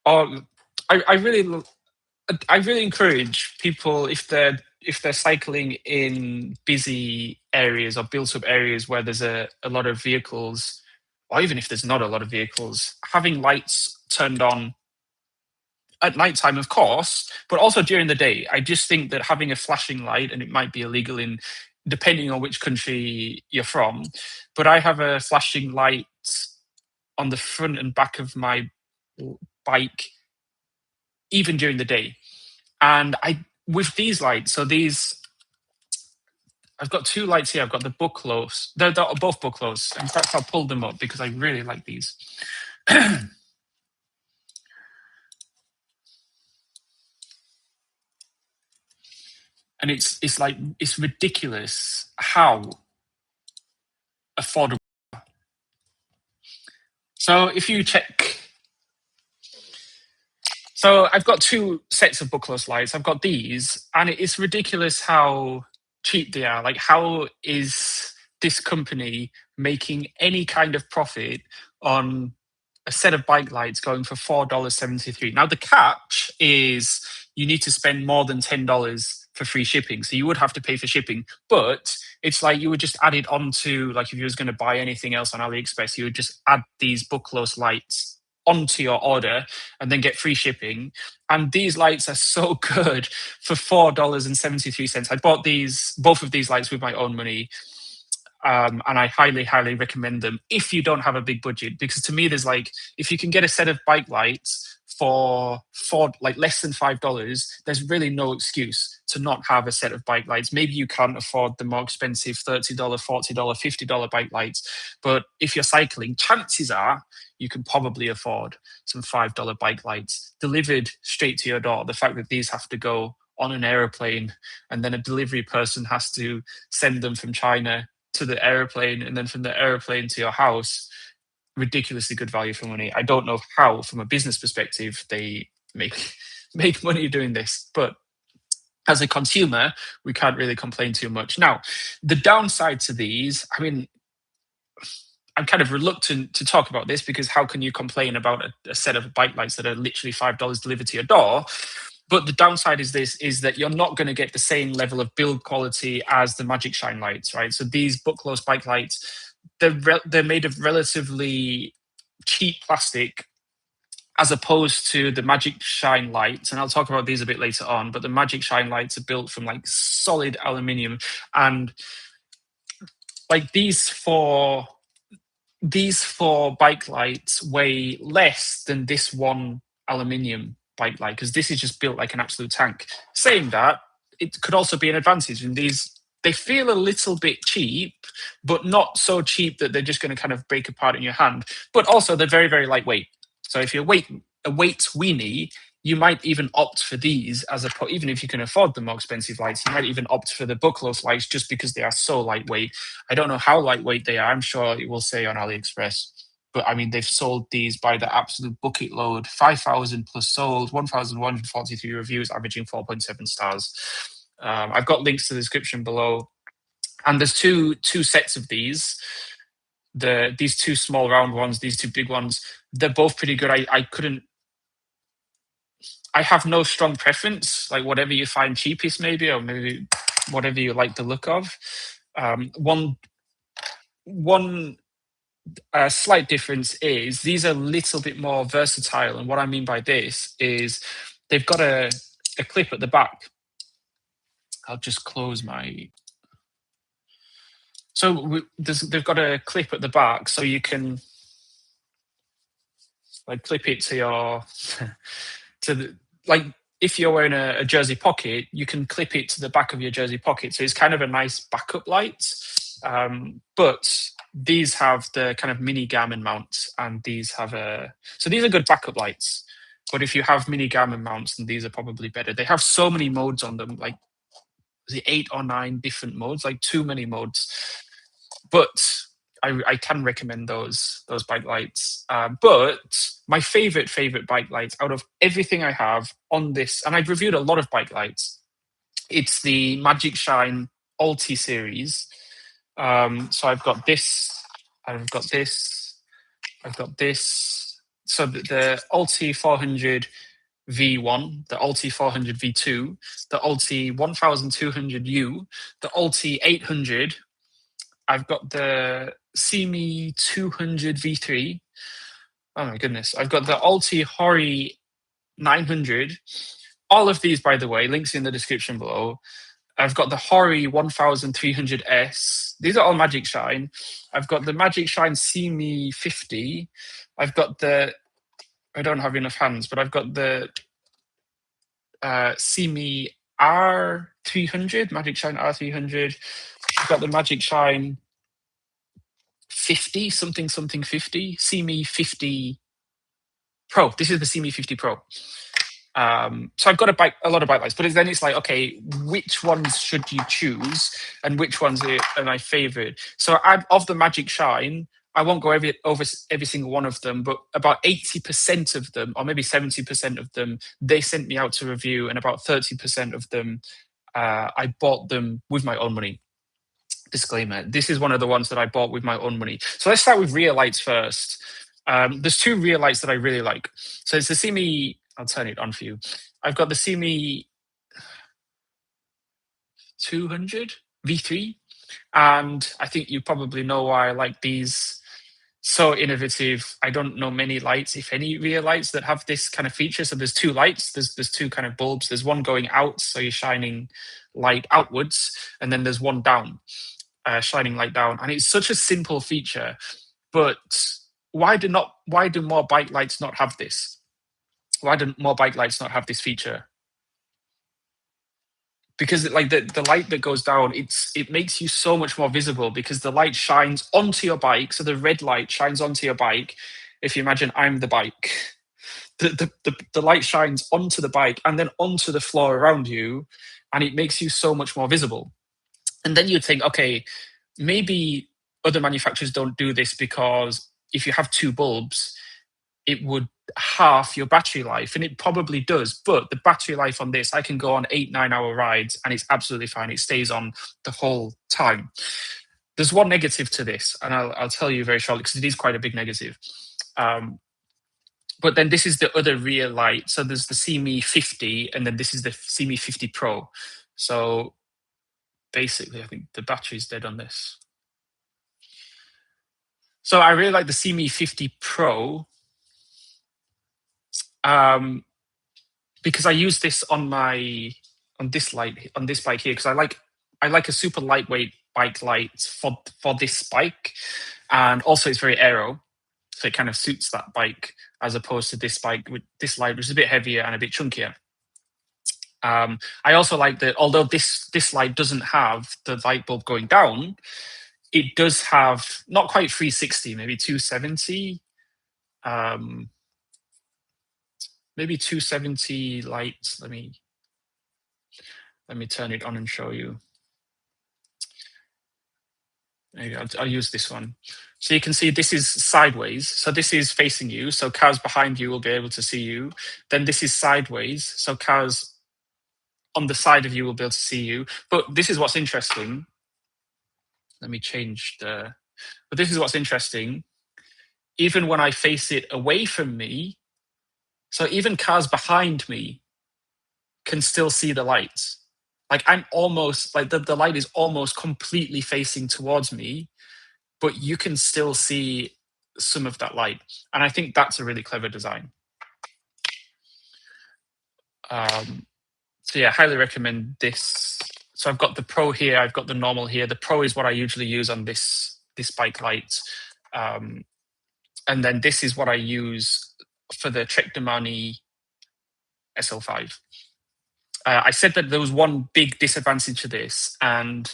or I really encourage people, if they're cycling in busy areas or built up areas where there's a lot of vehicles, or even if there's not a lot of vehicles, having lights turned on at nighttime, of course, but also during the day. I just think that having a flashing light, and it might be illegal in depending on which country you're from, but I have a flashing light on the front and back of my bike even during the day. And with these lights, so these, I've got two lights here. I've got the Bucklows. They're both Bucklows. In fact, I'll pull them up because I really like these. And it's ridiculous how affordable. So if you check, so I've got two sets of Bucklow lights. I've got these, and it's ridiculous how cheap they are. Like, how is this company making any kind of profit on a set of bike lights going for $4.73? Now, the catch is you need to spend more than $10 for free shipping. So you would have to pay for shipping, but it's like you would just add it onto, like, if you was going to buy anything else on AliExpress, you would just add these Bucklow lights onto your order and then get free shipping. And these lights are so good for $4.73. I bought both of these lights with my own money. And I highly, highly recommend them if you don't have a big budget, because to me, there's like, if you can get a set of bike lights for like less than $5, there's really no excuse to not have a set of bike lights. Maybe you can't afford the more expensive $30, $40, $50 bike lights, but if you're cycling, chances are you can probably afford some $5 bike lights delivered straight to your door. The fact that these have to go on an airplane and then a delivery person has to send them from China to the airplane and then from the airplane to your house, ridiculously good value for money. I don't know how, from a business perspective, they make money doing this, but as a consumer, we can't really complain too much. Now, the downside to these, I mean, I'm kind of reluctant to talk about this because how can you complain about a set of bike lights that are literally $5 delivered to your door? But the downside is that you're not going to get the same level of build quality as the Magic Shine lights, right? So these Bucklow bike lights, they're made of relatively cheap plastic as opposed to the Magic Shine lights. And I'll talk about these a bit later on, but the Magic Shine lights are built from like solid aluminium. And like these four bike lights weigh less than this one aluminium bike light, because this is just built like an absolute tank. Saying that, it could also be an advantage in these. They feel a little bit cheap, but not so cheap that they're just going to kind of break apart in your hand. But also, they're very, very lightweight. So if you're a weight weenie, you might even opt for these even if you can afford the more expensive lights, you might even opt for the Bucklow lights just because they are so lightweight. I don't know how lightweight they are. I'm sure it will say on AliExpress. But I mean, they've sold these by the absolute bucket load. 5,000 plus sold, 1,143 reviews, averaging 4.7 stars. I've got links to the description below. And there's two sets of these. These two small round ones, these two big ones, they're both pretty good. I have no strong preference, like whatever you find cheapest maybe, or maybe whatever you like the look of. One slight difference is these are a little bit more versatile. And what I mean by this is they've got a clip at the back. I'll just close my... So they've got a clip at the back, so you can like clip it to your... like if you're wearing a jersey pocket, you can clip it to the back of your jersey pocket. So it's kind of a nice backup light. But these have the kind of mini Garmin mounts, and these have so these are good backup lights. But if you have mini Garmin mounts, then these are probably better. They have so many modes on them, like 8 or 9 different modes, like too many modes. But I can recommend those bike lights. But my favorite bike lights out of everything I have on this, and I've reviewed a lot of bike lights, it's the Magic Shine Ulti series. So I've got this, I've got this, I've got this. So the Ulti 400 V1, the Ulti 400 V2, the Ulti 1200U, the Ulti 800. I've got the Simi 200 V3. Oh my goodness. I've got the Ulti Hori 900. All of these, by the way, links in the description below. I've got the Hori 1300S. These are all Magic Shine. I've got the Magic Shine Simi 50. I've got the, I don't have enough hands, but I've got the Simi R300, Magic Shine R300. I've got the Magic Shine 50, something 50, Simi 50 Pro. This is the Simi 50 Pro. So I've got a lot of bike lights, but then it's like, okay, which ones should you choose, and which ones are my favorite? So of the Magic Shine, I won't go over every single one of them, but about 80% of them, or maybe 70% of them, they sent me out to review, and about 30% of them, I bought them with my own money. Disclaimer: this is one of the ones that I bought with my own money. So let's start with rear lights first. There's two rear lights that I really like. So it's the Simi. I'll turn it on for you. I've got the Simi 200 V3, and I think you probably know why I like these. So innovative. I don't know many lights, if any, rear lights that have this kind of feature. So there's two lights. There's two kind of bulbs. There's one going out, so you're shining light outwards, and then there's one down. Shining light down, and it's such a simple feature, but why do more bike lights not have this? Why do more bike lights not have this feature? Because like the light that goes down, it makes you so much more visible, because the light shines onto your bike. So the red light shines onto your bike. If you imagine I'm the bike, the light shines onto the bike and then onto the floor around you, and it makes you so much more visible. And then you'd think, okay, maybe other manufacturers don't do this because if you have two bulbs, it would half your battery life, and it probably does. But the battery life on this, I can go on 8-9 hour rides and it's absolutely fine. It stays on the whole time. There's one negative to this, and I'll tell you very shortly, because it is quite a big negative. But then this is the other rear light. So there's the Simi 50, and then this is the Simi 50 Pro. So basically, I think the battery's dead on this. So I really like the Simi 50 Pro, because I use this on this bike here, because I like a super lightweight bike light for this bike, and also it's very aero, so it kind of suits that bike, as opposed to this bike with this light, which is a bit heavier and a bit chunkier. I also like that although this light doesn't have the light bulb going down, it does have not quite 360, maybe 270, maybe 270 lights. Let me turn it on and show you. Maybe I'll use this one. So you can see this is sideways. So this is facing you. So cars behind you will be able to see you. Then this is sideways. So cars on the side of you will be able to see you. But this is what's interesting. Let me change but this is what's interesting. Even when I face it away from me, so even cars behind me can still see the lights. Like I'm almost, like the light is almost completely facing towards me, but you can still see some of that light. And I think that's a really clever design. So yeah, highly recommend this. So I've got the Pro here, I've got the normal here. The Pro is what I usually use on this bike light. And then this is what I use for the Trek Domani SL5. I said that there was one big disadvantage to this, and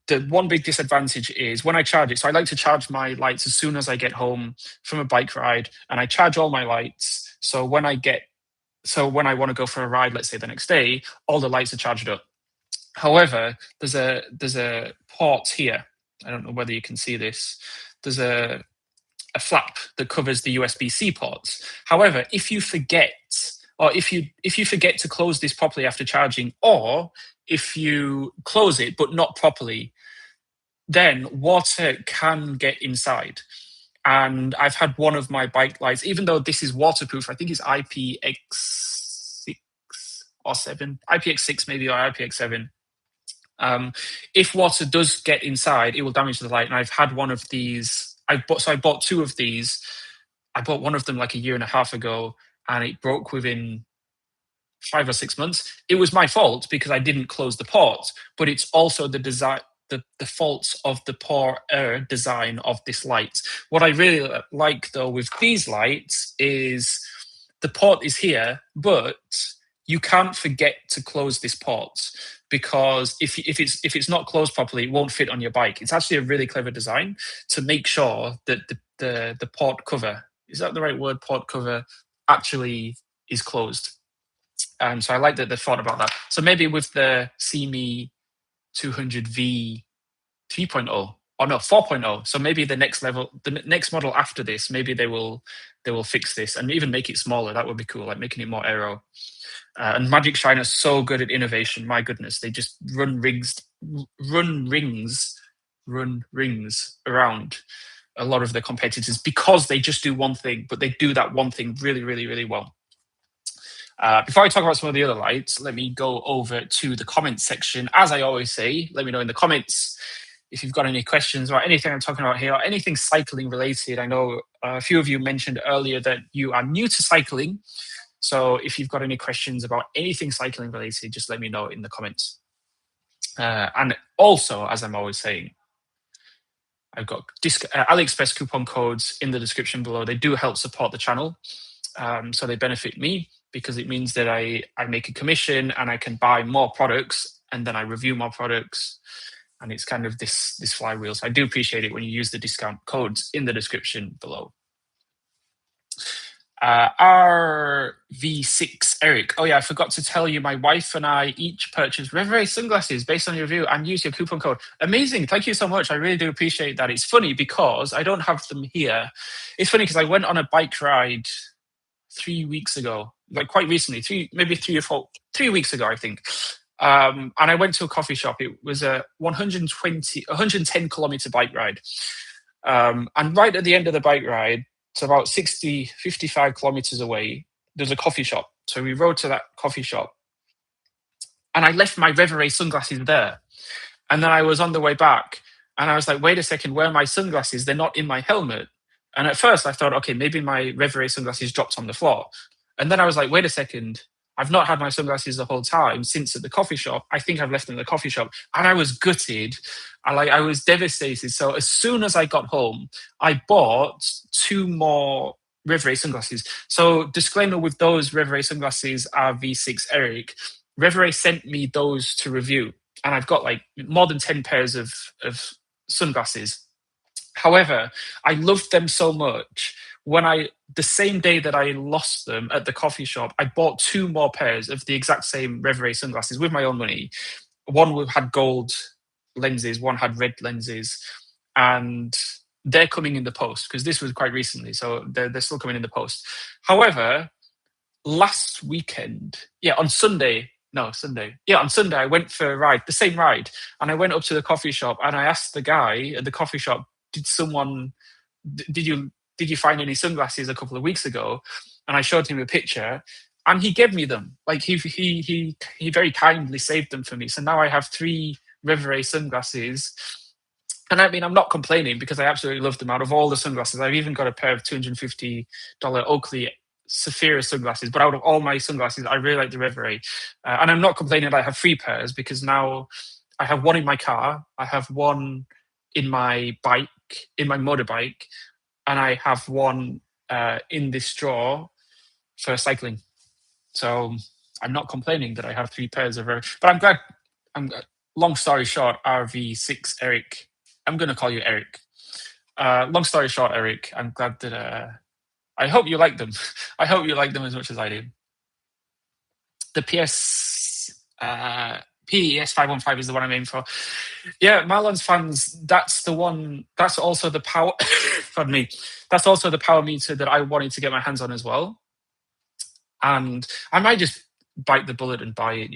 the one big disadvantage is when I charge it. So I like to charge my lights as soon as I get home from a bike ride, and I charge all my lights. So when I want to go for a ride, let's say the next day, all the lights are charged up. However, there's a port here. I don't know whether you can see this. There's a flap that covers the USB-C ports. However, if you forget, or if you forget to close this properly after charging, or if you close it but not properly, then water can get inside. And I've had one of my bike lights, even though this is waterproof, I think it's IPX6 or 7, IPX6 maybe, or IPX7. If water does get inside, it will damage the light. And I've had one of these. I bought two of these. I bought one of them like a year and a half ago, and it broke within 5 or 6 months. It was my fault because I didn't close the port, but it's also the design, the faults of the poor design of this light. What I really like though with these lights is the port is here, but you can't forget to close this port, because if it's not closed properly, it won't fit on your bike. It's actually a really clever design to make sure that the port cover, is that the right word, port cover, actually is closed. So I like that they thought about that. So maybe with the CME 200V 3.0, or no, 4.0. So maybe the next level, the next model after this, maybe they will fix this and even make it smaller. That would be cool, like making it more aero. And Magic Shine are so good at innovation. My goodness, they just run rings around a lot of their competitors because they just do one thing, but they do that one thing really, really, really well. Before I talk about some of the other lights, let me go over to the comments section. As I always say, let me know in the comments if you've got any questions about anything I'm talking about here, or anything cycling related. I know a few of you mentioned earlier that you are new to cycling. So if you've got any questions about anything cycling related, just let me know in the comments. And also, as I'm always saying, I've got AliExpress coupon codes in the description below. They do help support the channel. So they benefit me because it means that I make a commission and I can buy more products, and then I review more products. And it's kind of this flywheel. So I do appreciate it when you use the discount codes in the description below. RV6 Eric. Oh yeah, I forgot to tell you, my wife and I each purchased Reverie sunglasses based on your review and use your coupon code. Amazing. Thank you so much. I really do appreciate that. It's funny because I don't have them here. It's funny because I went on a bike ride 3 weeks ago, like quite recently, 3 weeks ago, I think. And I went to a coffee shop. It was a 110 kilometer bike ride. And right at the end of the bike ride, so about 55 kilometers away, there's a coffee shop. So we rode to that coffee shop, and I left my Reverie sunglasses there. And then I was on the way back, and I was like, wait a second, where are my sunglasses? They're not in my helmet. And at first I thought, okay, maybe my Reverie sunglasses dropped on the floor. And then I was like, wait a second, I've not had my sunglasses the whole time since at the coffee shop. I think I've left them in the coffee shop. And I was gutted. I was devastated. So as soon as I got home, I bought 2 more Reverie sunglasses. So disclaimer with those Reverie sunglasses are V6 Eric. Reverie sent me those to review. And I've got like more than 10 pairs of sunglasses. However, I loved them so much. The same day that I lost them at the coffee shop, I bought 2 more pairs of the exact same Reverie sunglasses with my own money. One had gold lenses, one had red lenses, and they're coming in the post because this was quite recently, so they're still coming in the post. However, last weekend, on Sunday, I went for a ride, the same ride, and I went up to the coffee shop and I asked the guy at the coffee shop, did you find any sunglasses a couple of weeks ago? And I showed him a picture, and he gave me them. Like he very kindly saved them for me. So now I have 3 Reverie sunglasses. And I mean, I'm not complaining because I absolutely love them. Out of all the sunglasses, I've even got a pair of $250 Oakley Saphira sunglasses. But out of all my sunglasses, I really like the Reverie. And I'm not complaining that I have 3 pairs, because now I have one in my car, I have one in my motorbike, and I have one in this drawer for cycling. So I'm not complaining that I have 3 pairs of Reverie. But I'm glad. Long story short, RV6 Eric. I'm going to call you Eric. Long story short, Eric, I'm glad that I hope you like them. I hope you like them as much as I do. The PES 515 is the one I'm aiming for. Yeah, Marlon's fans, that's the one. That's also the power. Pardon me. That's also the power meter that I wanted to get my hands on as well. And I might just bite the bullet and buy it,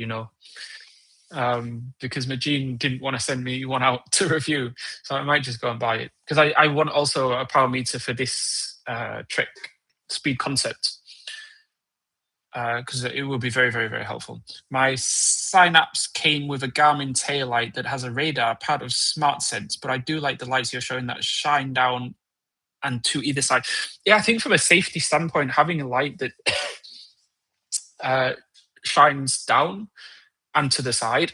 because Majin didn't want to send me one out to review, so I might just go and buy it because I want also a power meter for this Trek speed concept, because it will be very, very, very helpful. My Synapse came with a Garmin taillight that has a radar, part of Smart Sense, but I do like the lights you're showing that shine down and to either side. Yeah, I think from a safety standpoint, having a light that shines down and to the side,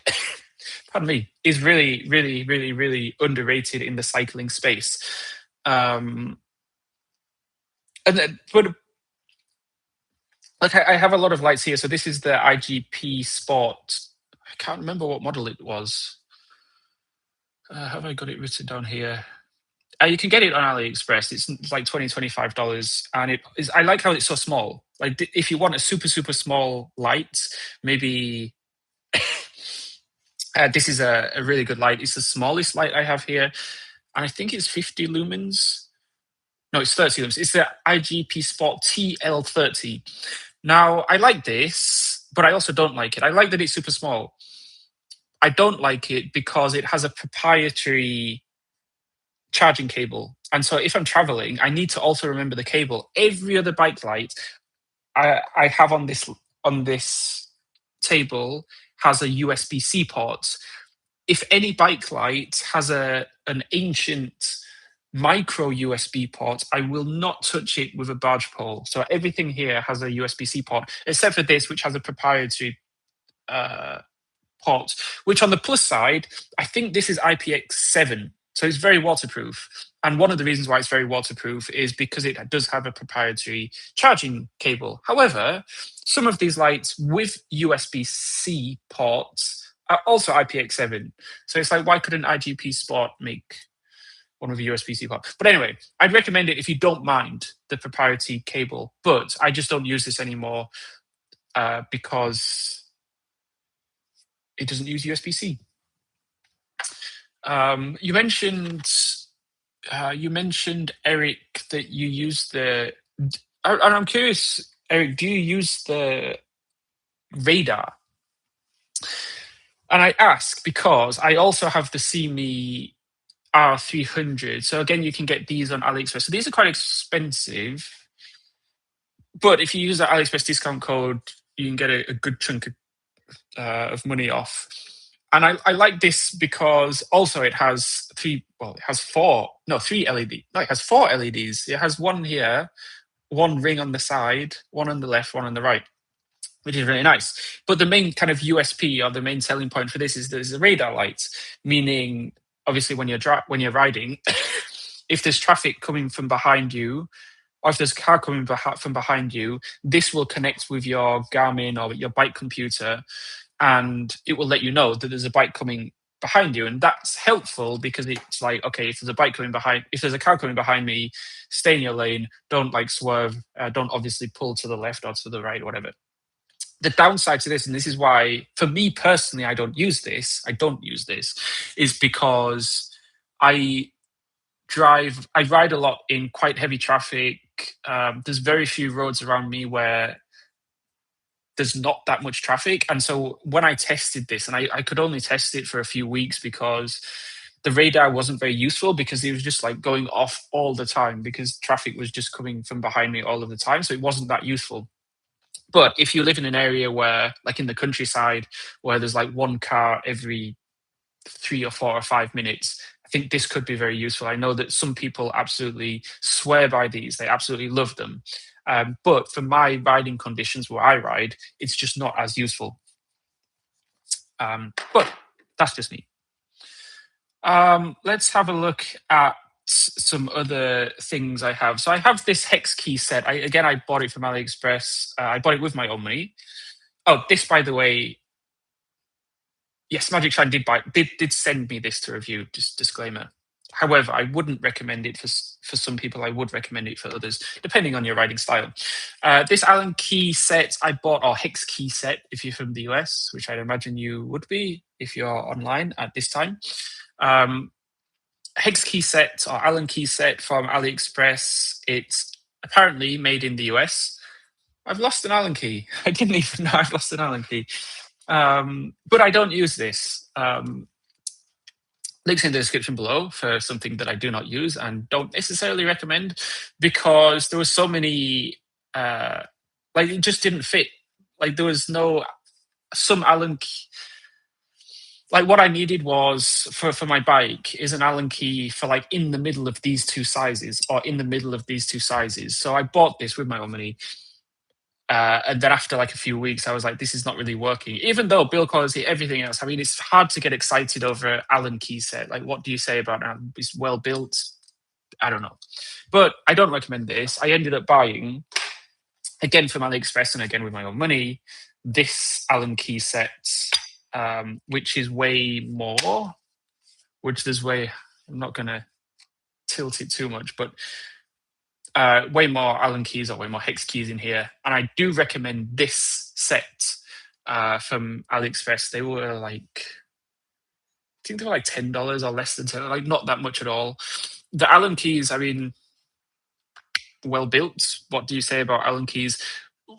pardon me, is really, really, really, really underrated in the cycling space. But like I have a lot of lights here. So this is the IGP Sport. I can't remember what model it was. Have I got it written down here? You can get it on AliExpress. It's like $20, $25, and it is. I like how it's so small. Like if you want a super, super small light, maybe this is a really good light. It's the smallest light I have here, and I think it's 50 lumens. No, it's 30 lumens. It's the IGP Sport TL30. Now, I like this, but I also don't like it. I like that it's super small. I don't like it because it has a proprietary charging cable. And so if I'm traveling, I need to also remember the cable. Every other bike light I have on this table has a USB-C port. If any bike light has an ancient micro USB port, I will not touch it with a barge pole. So everything here has a USB-C port, except for this, which has a proprietary port, which on the plus side, I think this is IPX7. So it's very waterproof. And one of the reasons why it's very waterproof is because it does have a proprietary charging cable. However, some of these lights with USB-C ports are also IPX7. So it's like, why couldn't IGP Sport make one with a USB-C port? But anyway, I'd recommend it if you don't mind the proprietary cable. But I just don't use this anymore because it doesn't use USB-C. You mentioned Eric that you use and I'm curious, Eric, do you use the radar? And I ask because I also have the CME R300. So again, you can get these on AliExpress. So these are quite expensive, but if you use the AliExpress discount code, you can get a good chunk of money off. And I like this because also it has three LEDs. No, it has four LEDs. It has one here, one ring on the side, one on the left, one on the right, which is really nice. But the main kind of USP or the main selling point for this is there's a radar lights, meaning obviously when you're riding, if there's traffic coming from behind you, or if there's a car coming from behind you, this will connect with your Garmin or your bike computer, and it will let you know that there's a bike coming behind you. And that's helpful because it's like, okay, if there's a car coming behind me, stay in your lane, don't like swerve, don't obviously pull to the left or to the right, whatever. The downside to this, and this is why, for me personally, I don't use this, is because I ride a lot in quite heavy traffic. There's very few roads around me where there's not that much traffic. And so when I tested this, and I could only test it for a few weeks because the radar wasn't very useful because it was just like going off all the time because traffic was just coming from behind me all of the time. So it wasn't that useful. But if you live in an area where, like in the countryside, where there's like one car every 3 or 4 or 5 minutes, I think this could be very useful. I know that some people absolutely swear by these. They absolutely love them. But for my riding conditions where I ride, it's just not as useful. But that's just me. Let's have a look at some other things I have. So I have this hex key set. I bought it from AliExpress. I bought it with my own money. Oh, this, by the way, yes, Magic Shine did send me this to review, just disclaimer. However, I wouldn't recommend it for some people. I would recommend it for others, depending on your riding style. This Allen key set I bought, or hex key set, if you're from the US, which I'd imagine you would be if you're online at this time. Hex key set or Allen key set from AliExpress. It's apparently made in the US. I've lost an Allen key. I didn't even know I've lost an Allen key. But I don't use this. Links in the description below for something that I do not use and don't necessarily recommend, because there was so many, like it just didn't fit. Like there was no, some Allen key, like what I needed was for my bike is an Allen key for like in the middle of these two sizes or in the middle of these two sizes. So I bought this with my own money. And then after like a few weeks, I was like, this is not really working. Even though build quality, everything else, I mean, it's hard to get excited over Allen key set. Like, what do you say about it? It's well built. I don't know. But I don't recommend this. I ended up buying, again from AliExpress and again with my own money, this Allen key set, which is way more, which there's way, I'm not going to tilt it too much, but way more Allen keys or way more hex keys in here. And I do recommend this set from AliExpress. They were like, I think they were like $10 or less than $10, like not that much at all. The Allen keys, I mean, well built. What do you say about Allen keys?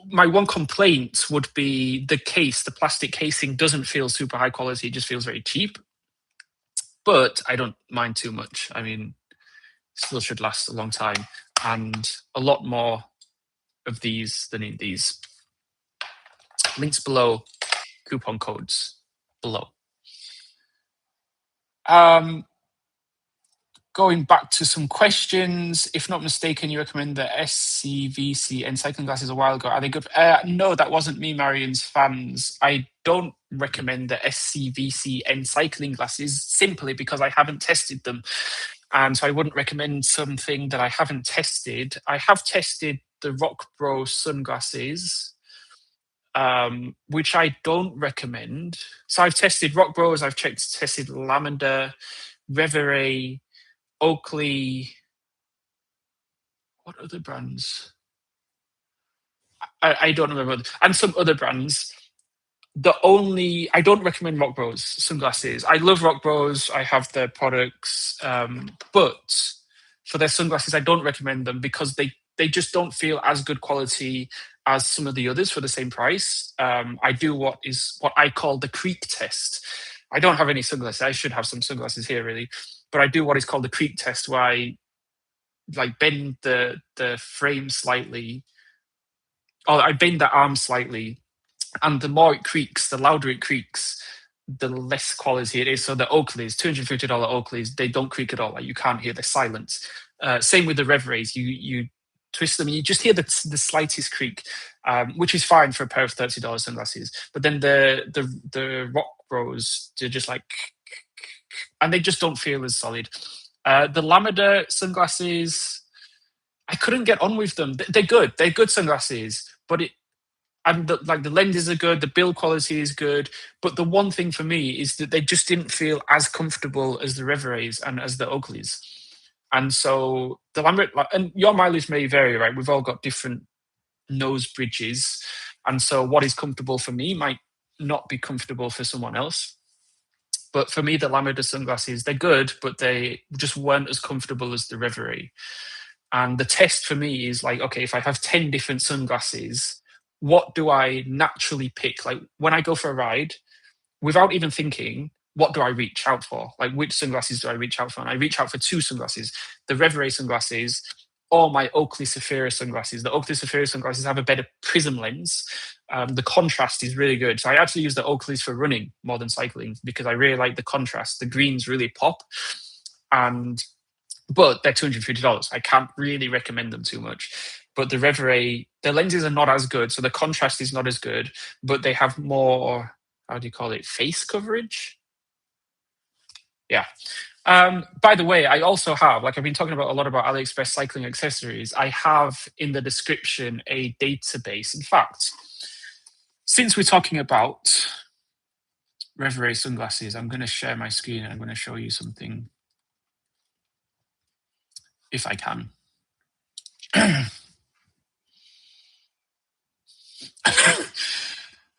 My one complaint would be the case. The plastic casing doesn't feel super high quality. It just feels very cheap. But I don't mind too much. I mean, still should last a long time, and a lot more of these than in these. Links below, coupon codes below. Going back to some questions, if not mistaken, you recommend the SCVC and cycling glasses a while ago. Are they good? No, that wasn't me, Marion's fans. I don't recommend the SCVC and cycling glasses simply because I haven't tested them. And so I wouldn't recommend something that I haven't tested. I have tested the Rock Bro sunglasses, which I don't recommend. So I've tested Rock Bros, I've tested Lavender, Reverie, Oakley. What other brands? I don't remember. And some other brands. I don't recommend Rock Bros sunglasses. I love Rock Bros. I have their products, but for their sunglasses, I don't recommend them because they just don't feel as good quality as some of the others for the same price. I do what I call the creak test. I don't have any sunglasses. I should have some sunglasses here, really, but I do what is called the creak test, where I like bend the frame slightly, or I bend the arm slightly. And the more it creaks, the louder it creaks, the less quality it is. So the Oakleys, $250 Oakleys, they don't creak at all. Like you can't hear the silence. Same with the Reveries. You twist them and you just hear the slightest creak, which is fine for a pair of $30 sunglasses. But then the Rock Bros, they're just like, and they just don't feel as solid. The Lavender sunglasses, I couldn't get on with them. They're good. They're good sunglasses, but the lenses are good, the build quality is good, but the one thing for me is that they just didn't feel as comfortable as the Reveries and as the Oakleys. And so the Lambert, and your mileage may vary, right? We've all got different nose bridges, and so what is comfortable for me might not be comfortable for someone else. But for me, the Lavender sunglasses, they're good, but they just weren't as comfortable as the Reverie. And the test for me is like, okay, if I have 10 different sunglasses, what do I naturally pick? Like when I go for a ride, without even thinking, what do I reach out for? Like which sunglasses do I reach out for? And I reach out for two sunglasses, the Reverie sunglasses or my Oakley Saphira sunglasses. The Oakley Saphira sunglasses have a better prism lens. The contrast is really good. So I actually use the Oakleys for running more than cycling because I really like the contrast. The greens really pop. But they're $250. I can't really recommend them too much. But the Reverie, the lenses are not as good, so the contrast is not as good, but they have more, how do you call it, face coverage? Yeah. By the way, I also have, like I've been talking about a lot about AliExpress cycling accessories. I have in the description a database. In fact, since we're talking about Reverie sunglasses, I'm going to share my screen and I'm going to show you something. if I can.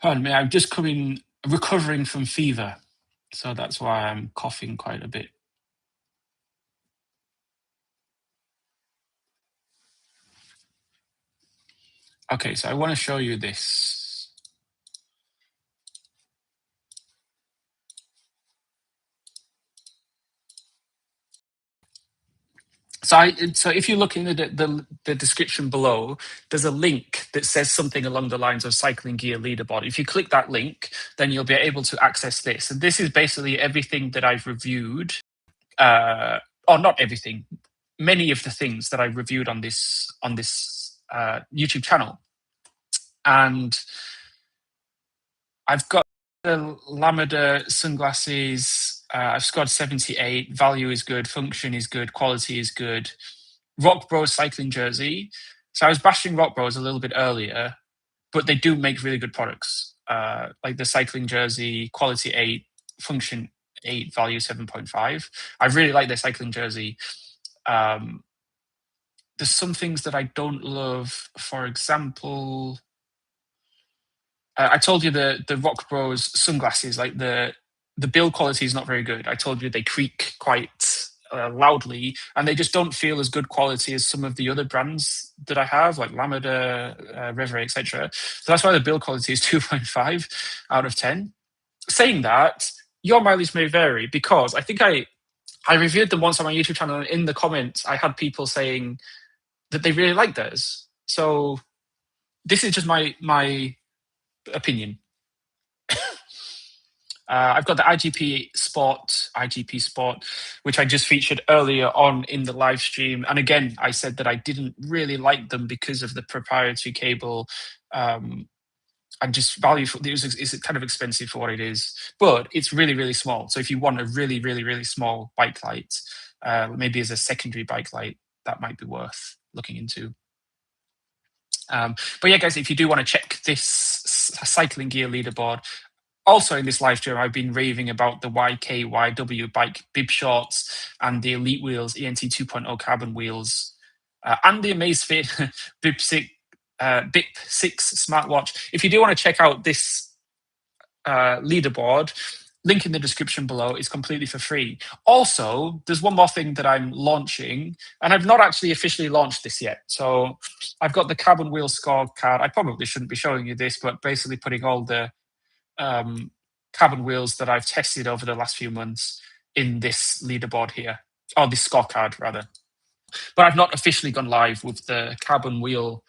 Pardon me, I'm just recovering from fever, so that's why I'm coughing quite a bit. Okay, so I want to show you this. So if you look in the description below, there's a link that says something along the lines of Cycling Gear Leaderboard. If you click that link, then you'll be able to access this. And this is basically everything that I've reviewed, or not everything, many of the things that I reviewed on this YouTube channel. And I've got the Lamada sunglasses. I've scored 78. Value is good. Function is good. Quality is good. Rock Bros cycling jersey. So I was bashing Rock Bros a little bit earlier, but they do make really good products. Like the cycling jersey, quality 8, function 8, value 7.5. I really like their cycling jersey. There's some things that I don't love. For example, I told you the Rock Bros sunglasses, like the build quality is not very good. I told you they creak quite loudly, and they just don't feel as good quality as some of the other brands that I have, like Lamada, Reverie, etc. So that's why the build quality is 2.5 out of 10. Saying that, your mileage may vary, because I think I reviewed them once on my YouTube channel, and in the comments I had people saying that they really like theirs. So this is just my opinion. I've got the IGP Sport, which I just featured earlier on in the live stream. And again, I said that I didn't really like them because of the proprietary cable. And just value for is kind of expensive for what it is, but it's really, really small. So if you want a really, really, really small bike light, maybe as a secondary bike light, that might be worth looking into. But yeah, guys, if you do want to check this Cycling Gear Leaderboard, also in this live stream, I've been raving about the YKYW bike bib shorts and the Elite Wheels ENT 2.0 carbon wheels and the Amazfit bib 6 smartwatch. If you do want to check out this leaderboard, link in the description below, is completely for free. Also, there's one more thing that I'm launching, and I've not actually officially launched this yet. So I've got the Carbon Wheel Scoreboard. I probably shouldn't be showing you this, but basically putting all the carbon wheels that I've tested over the last few months in this leaderboard here, or this scorecard rather. But I've not officially gone live with the carbon wheel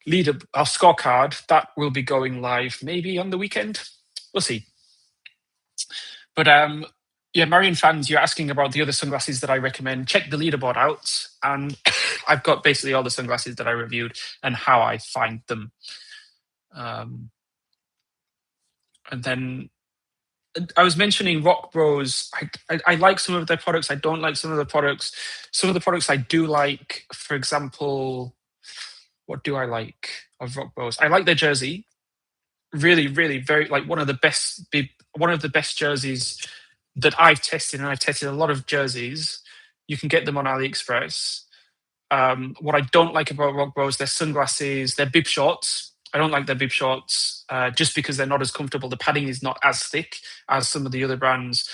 scorecard. That will be going live maybe on the weekend. We'll see. But yeah, Marion fans, you're asking about the other sunglasses that I recommend. Check the leaderboard out, and I've got basically all the sunglasses that I reviewed and how I find them. And then I was mentioning Rock Bros. I like some of their products. I don't like some of the products. Some of the products I do like. For example, what do I like of Rock Bros? I like their jersey. Really, really, very like one of the best jerseys that I've tested, and I've tested a lot of jerseys. You can get them on AliExpress. What I don't like about Rock Bros, their sunglasses, their bib shorts. I don't like their bib shorts just because they're not as comfortable. The padding is not as thick as some of the other brands.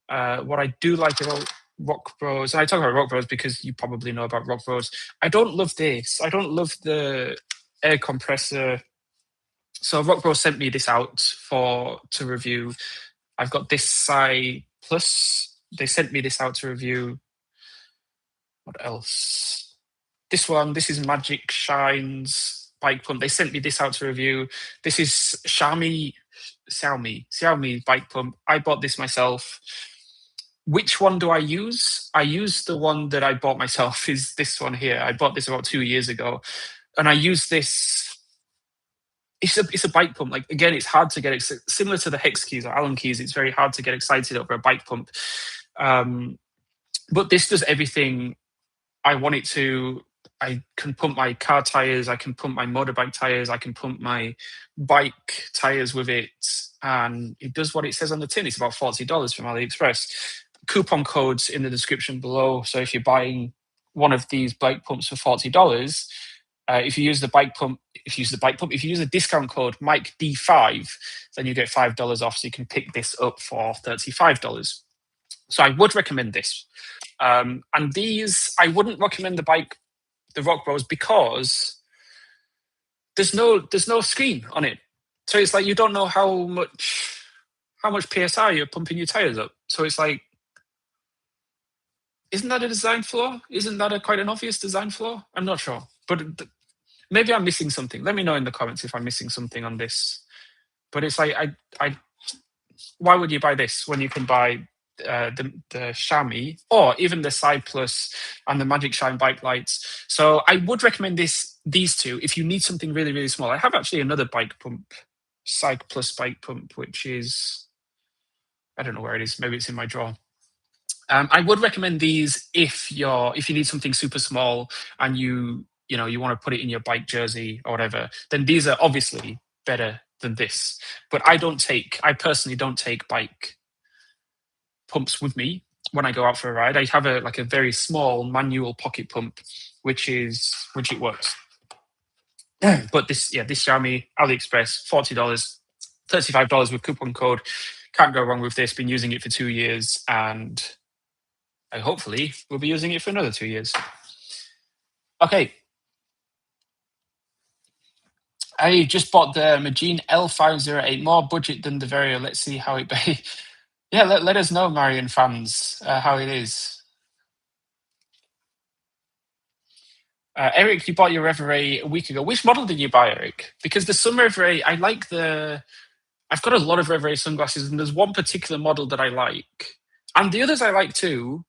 What I do like about Rock Bros, and I talk about Rock Bros because you probably know about Rock Bros. I don't love this. I don't love the air compressor. So Rock Bros sent me this out to review. I've got this Psy Plus. They sent me this out to review. What else? This is Magic Shines bike pump. They sent me this out to review. This is Xiaomi bike pump. I bought this myself. Which one do I use? I use the one that I bought myself, is this one here. I bought this about 2 years ago, and I use this. It's a bike pump. Like, again, it's hard to get similar to the hex keys or Allen keys. It's very hard to get excited over a bike pump. But this does everything I want it to. I can pump my car tires. I can pump my motorbike tires. I can pump my bike tires with it, and it does what it says on the tin. It's about $40 from AliExpress. coupon codes in the description below. So if you're buying one of these bike pumps for $40, if you use the discount code Mike D5, then you get $5 off. So you can pick this up for $35. So I would recommend this. And these, I wouldn't recommend the Rock Bros, because there's no screen on it. So it's like you don't know how much PSI you're pumping your tires up. So it's like, isn't that a design flaw? Isn't that quite an obvious design flaw? I'm not sure, but maybe I'm missing something. Let me know in the comments if I'm missing something on this. But it's like, why would you buy this when you can buy the Chamois or even the Side Plus and the Magic Shine bike lights? So I would recommend these two if you need something really, really small. I have actually another bike pump, Side Plus bike pump, which is, I don't know where it is. Maybe it's in my drawer. I would recommend these if you need something super small and you want to put it in your bike jersey or whatever. Then these are obviously better than this. But I personally don't take bike pumps with me when I go out for a ride. I have a very small manual pocket pump, which it works. But this Xiaomi, AliExpress, $40, $35 with coupon code. Can't go wrong with this. Been using it for 2 years, and I hopefully will be using it for another 2 years. Okay. I just bought the Magine L508, more budget than the Vario. Let's see how it behaves. Yeah, let us know, Marion fans, how it is. Eric, you bought your Reverie a week ago. Which model did you buy, Eric? Because the Sun Reverie, I've got a lot of Reverie sunglasses, and there's one particular model that I like. And the others I like too.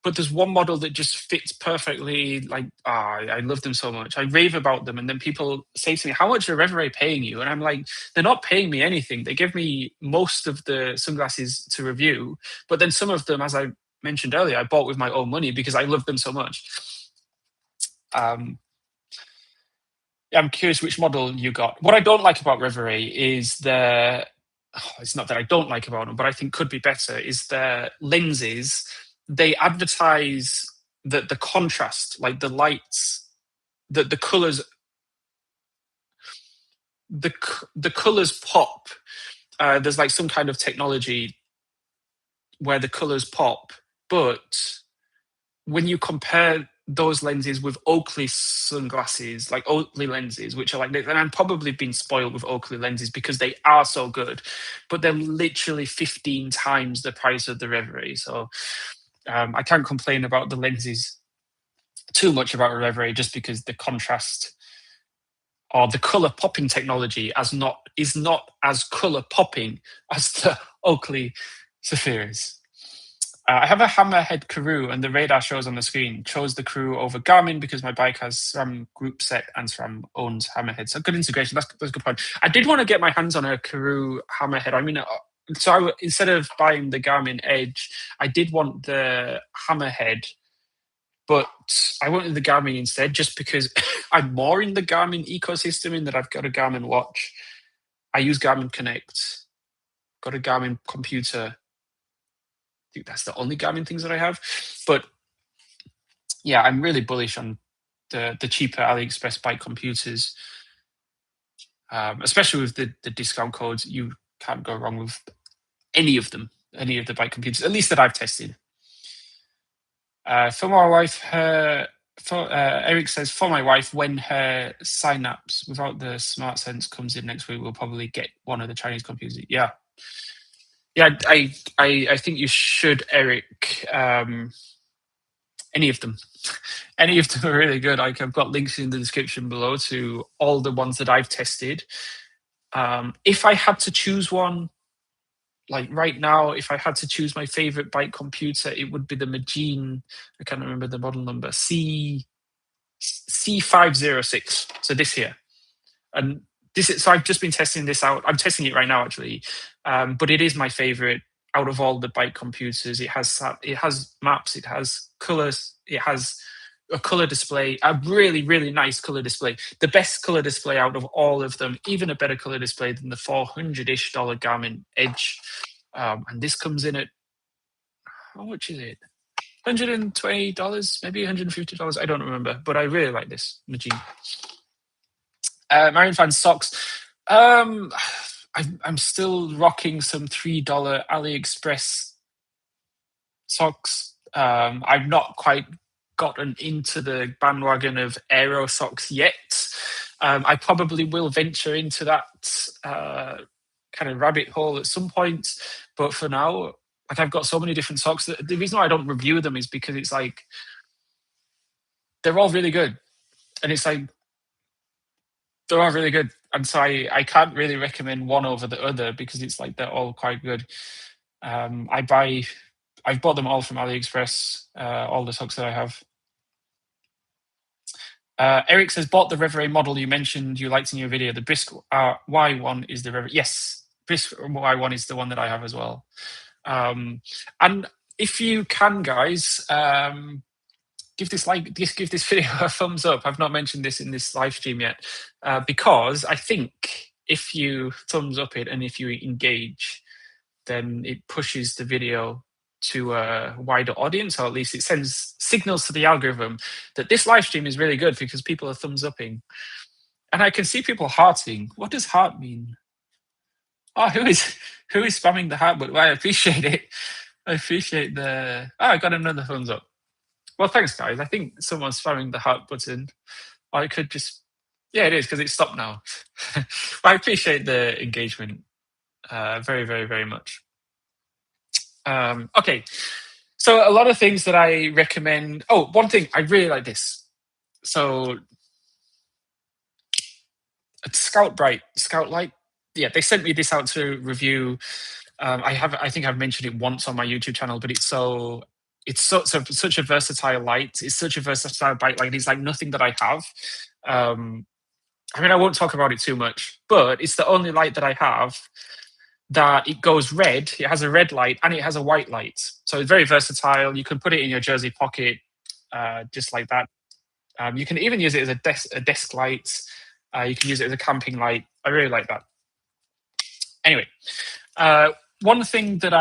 But there's one model that just fits perfectly. I love them so much. I rave about them. And then people say to me, how much are Reverie paying you? And I'm like, they're not paying me anything. They give me most of the sunglasses to review. But then some of them, as I mentioned earlier, I bought with my own money because I love them so much. I'm curious which model you got. What I don't like about Reverie is it's not that I don't like about them, but I think could be better, is their lenses. They advertise that the contrast, like the lights, the colors, the colors pop. There's like some kind of technology where the colors pop, but when you compare those lenses with Oakley sunglasses, like Oakley lenses, which are like, and I've probably been spoiled with Oakley lenses because they are so good, but they're literally 15 times the price of the Reverie. So I can't complain about the lenses too much about a Reverie, just because the contrast or the color popping technology is not as color popping as the Oakley Saphiras. I have a Hammerhead Karoo, and the radar shows on the screen. Chose the Karoo over Garmin because my bike has SRAM group set and SRAM owns Hammerhead. So good integration. That's a good point. I did want to get my hands on a Karoo Hammerhead. I mean, instead of buying the Garmin Edge, I did want the Hammerhead, but I wanted the Garmin instead just because I'm more in the Garmin ecosystem in that I've got a Garmin watch. I use Garmin Connect, got a Garmin computer. I think that's the only Garmin things that I have. But yeah, I'm really bullish on the cheaper AliExpress bike computers, especially with the discount codes. You can't go wrong with any of them, any of the bike computers, at least that I've tested. For my wife, Eric says, for my wife, when her Synapse without the Smart Sense comes in next week, we'll probably get one of the Chinese computers. Yeah. Yeah, I think you should, Eric. Any of them. Any of them are really good. I've got links in the description below to all the ones that I've tested. If I had to choose one, like right now, if I had to choose my favorite bike computer, it would be the Magine. I can't remember the model number. C506. So this here. And so I've just been testing this out. I'm testing it right now, actually. But it is my favorite out of all the bike computers. It has maps, it has colors, it has a color display, a really, really nice color display. The best color display out of all of them, even a better color display than the $400-ish Garmin Edge. And this comes in at how much is it? $120, maybe $150. I don't remember, but I really like this machine. Marion Fan socks. I'm still rocking some $3 AliExpress socks. I've not quite gotten into the bandwagon of aero socks yet. I probably will venture into that kind of rabbit hole at some point, but for now, like I've got so many different socks that the reason why I don't review them is because it's like they're all really good, and it's like they're all really good, and so I can't really recommend one over the other because it's like they're all quite good. I've bought them all from AliExpress, all the socks that I have. Eric says, bought the Reverie model you mentioned you liked in your video. The Brisk Y1 is the Reverie. Yes, Brisk Y1 is the one that I have as well. And if you can, guys, give this video a thumbs up. I've not mentioned this in this live stream yet, because I think if you thumbs up it and if you engage, then it pushes the video to a wider audience, or at least it sends signals to the algorithm that this live stream is really good because people are thumbs upping. And I can see people hearting. What does heart mean? Oh, who is spamming the heart button? Well, I appreciate it. I appreciate I got another thumbs up. Well, thanks, guys. I think someone's spamming the heart button. I could just, yeah, it is because it's stopped now. I appreciate the engagement very, very, very much. Okay, so a lot of things that I recommend. Oh, one thing I really like this. So, Scout Light. Yeah, they sent me this out to review. I think I've mentioned it once on my YouTube channel, but it's such a versatile light. It's such a versatile bike light. It's like nothing that I have. I mean, I won't talk about it too much, but it's the only light that I have that it goes red. It has a red light and it has a white light. So it's very versatile. You can put it in your jersey pocket, just like that. You can even use it as a desk light. You can use it as a camping light. I really like that. Anyway, one thing that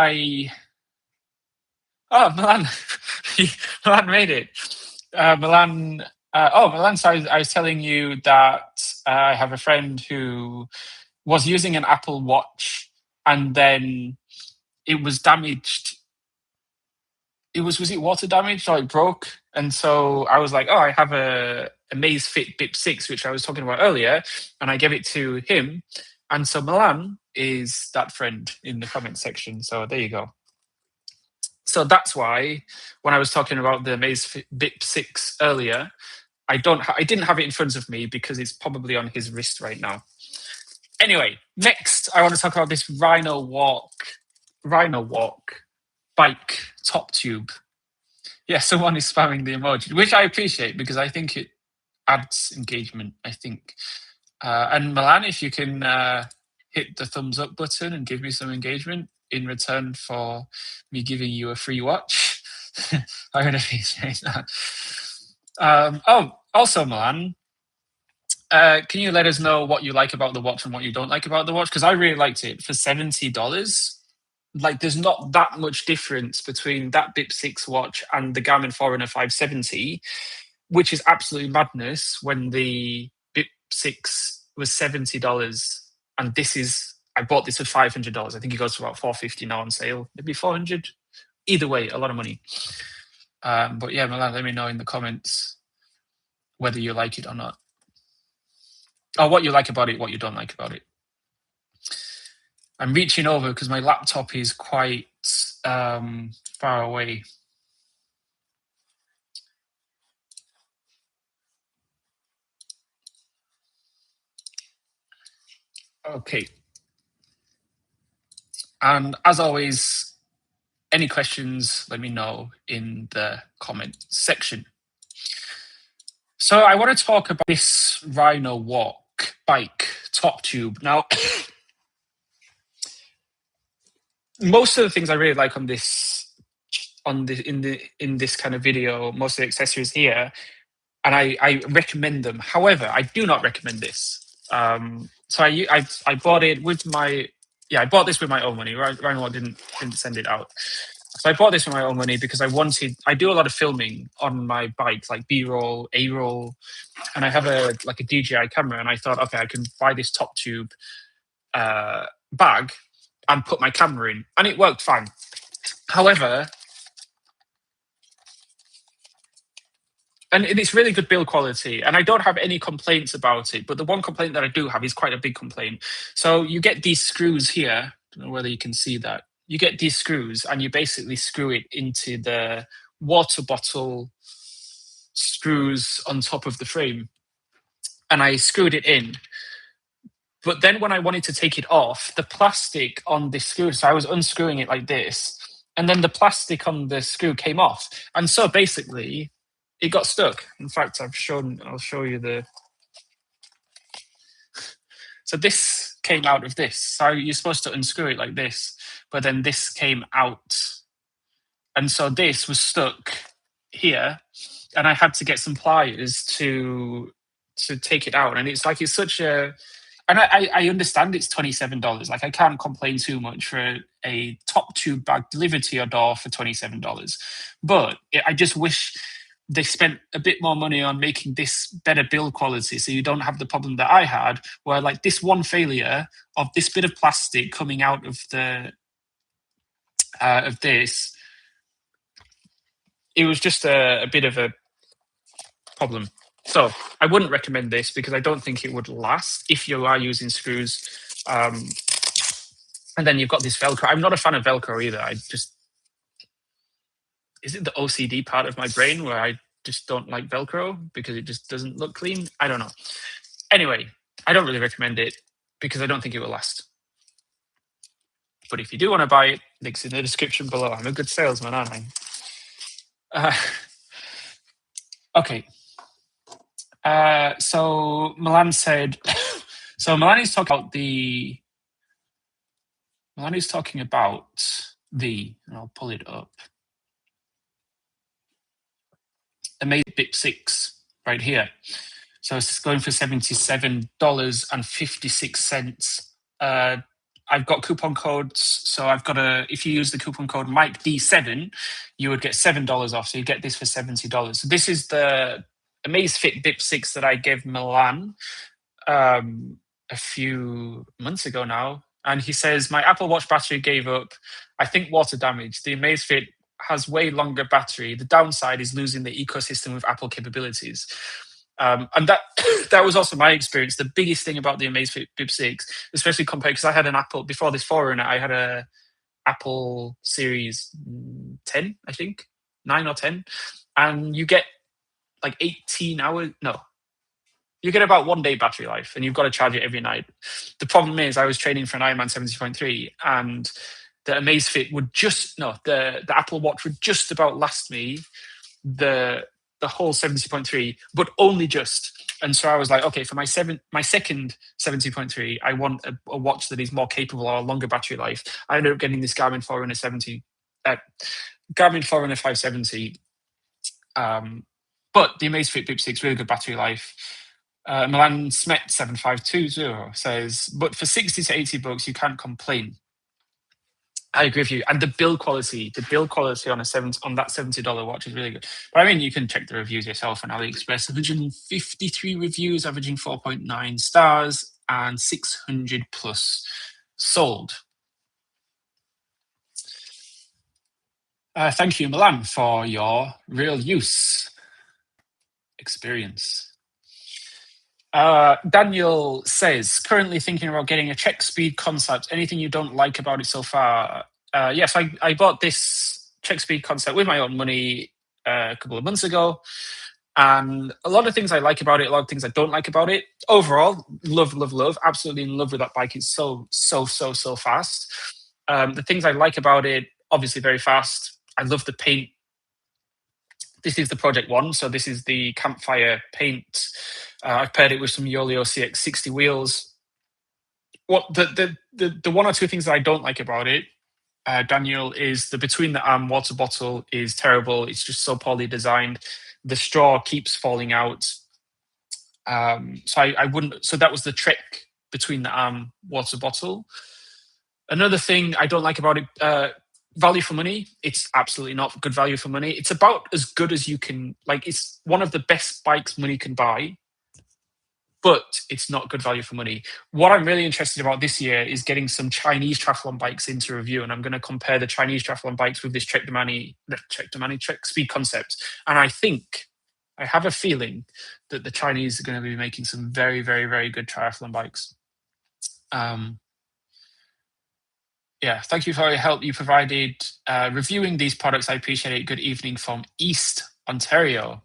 Milan, Milan made it. Milan. Milan. So I was telling you that I have a friend who was using an Apple Watch, and then it was damaged. Was it water damaged or it broke? And so I was like, oh, I have a Amazfit Bip 6, which I was talking about earlier, and I gave it to him. And so Milan is that friend in the comment section. So there you go. So that's why when I was talking about the Amazfit Bip 6 earlier, I didn't have it in front of me because it's probably on his wrist right now. Anyway, next I want to talk about this Rhino Walk bike top tube. Yeah, someone is spamming the emoji, which I appreciate because I think it adds engagement, I think. And Milan, if you can hit the thumbs up button and give me some engagement in return for me giving you a free watch, I would appreciate that. Also, Milan, can you let us know what you like about the watch and what you don't like about the watch? Because I really liked it for $70. Like, there's not that much difference between that Bip 6 watch and the Garmin Forerunner 570, which is absolutely madness when the Bip 6 was $70. And I bought this for $500. I think it goes for about $450 now on sale, maybe $400. Either way, a lot of money. But yeah, Milan, let me know in the comments whether you like it or not. Or what you like about it, what you don't like about it. I'm reaching over because my laptop is quite far away. Okay. And as always, any questions, let me know in the comment section. So I want to talk about this Rhino Walk bike top tube. Now, most of the things I really like in this kind of video, most of the accessories here, and I recommend them. However, I do not recommend this. So I bought it with I bought this with my own money. Rhino didn't send it out. So I bought this with my own money because I do a lot of filming on my bike, like B-roll, A-roll, and I have a DJI camera, and I thought, okay, I can buy this top tube bag and put my camera in, and it worked fine. However, and it's really good build quality, and I don't have any complaints about it, but the one complaint that I do have is quite a big complaint. So you get these screws here, I don't know whether you can see that. You get these screws, and you basically screw it into the water bottle screws on top of the frame. And I screwed it in. But then when I wanted to take it off, the plastic on the screw, so I was unscrewing it like this, and then the plastic on the screw came off. And so basically, it got stuck. In fact, I'll show you the... So this came out of this. So you're supposed to unscrew it like this, but then this came out. And so this was stuck here, and I had to get some pliers to take it out. And it's such a... And I understand it's $27. Like, I can't complain too much for a top tube bag delivered to your door for $27. But I just wish they spent a bit more money on making this better build quality, so you don't have the problem that I had, where like this one failure of this bit of plastic coming out of the of this, it was just a bit of a problem. So I wouldn't recommend this because I don't think it would last if you are using screws. And then you've got this Velcro. I'm not a fan of Velcro either. Is it the OCD part of my brain where I just don't like Velcro because it just doesn't look clean? I don't know. Anyway, I don't really recommend it because I don't think it will last. But if you do want to buy it, links in the description below. I'm a good salesman, aren't I? Okay. So Milan said, so Milani's talking about the, and I'll pull it up, Amazing Bip 6 right here. So it's going for $77.56. I've got coupon codes, so if you use the coupon code MikeD7, you would get $7 off. So you get this for $70. So this is the Amazfit Bip 6 that I gave Milan a few months ago now. And he says, my Apple Watch battery gave up. I think water damage. The Amazfit has way longer battery. The downside is losing the ecosystem with Apple capabilities. And that was also my experience. The biggest thing about the Amazfit Bip 6, especially compared, because I had an Apple, before this Forerunner, I had a Apple Series 10, I think, 9 or 10. And you get like 18 hours, no. You get about 1 day battery life, and you've got to charge it every night. The problem is I was training for an Ironman 70.3, and the Amazfit would the Apple Watch would just about last me the whole 70.3, but only just. And so I was like, okay, for my second 70.3, I want a watch that is more capable or a longer battery life. I ended up getting this Garmin Forerunner 570. But the Amazfit Bip 6, really good battery life. Milan Smet 7520 says, but for 60 to 80 bucks, you can't complain. I agree with you. And the build quality on that $70 watch is really good. But I mean, you can check the reviews yourself on AliExpress. 153 reviews, averaging 4.9 stars, and 600 plus sold. Thank you, Milan, for your real use experience. Daniel says, currently thinking about getting a check speed concept. Anything you don't like about it so far? Yes, I bought this check speed concept with my own money a couple of months ago. And a lot of things I like about it, a lot of things I don't like about it. Overall, love. Absolutely in love with that bike. It's so fast. The things I like about it, obviously very fast. I love the paint. This is the Project One, so this is the Campfire paint. I've paired it with some Yolio CX60 wheels. What the one or two things that I don't like about it, Daniel, is the between the arm water bottle is terrible. It's just so poorly designed. The straw keeps falling out. So I wouldn't. So that was the trick between the arm water bottle. Another thing I don't like about it. value for money? It's absolutely not good value for money. It's about as good as you can, like, it's one of the best bikes money can buy, but it's not good value for money. What I'm really interested about this year is getting some Chinese triathlon bikes into review, and I'm going to compare the Chinese triathlon bikes with this Trek Speed Concept. And I have a feeling that the Chinese are going to be making some very, very, very good triathlon bikes. Yeah, thank you for your help you provided reviewing these products. I appreciate it. Good evening from East Ontario.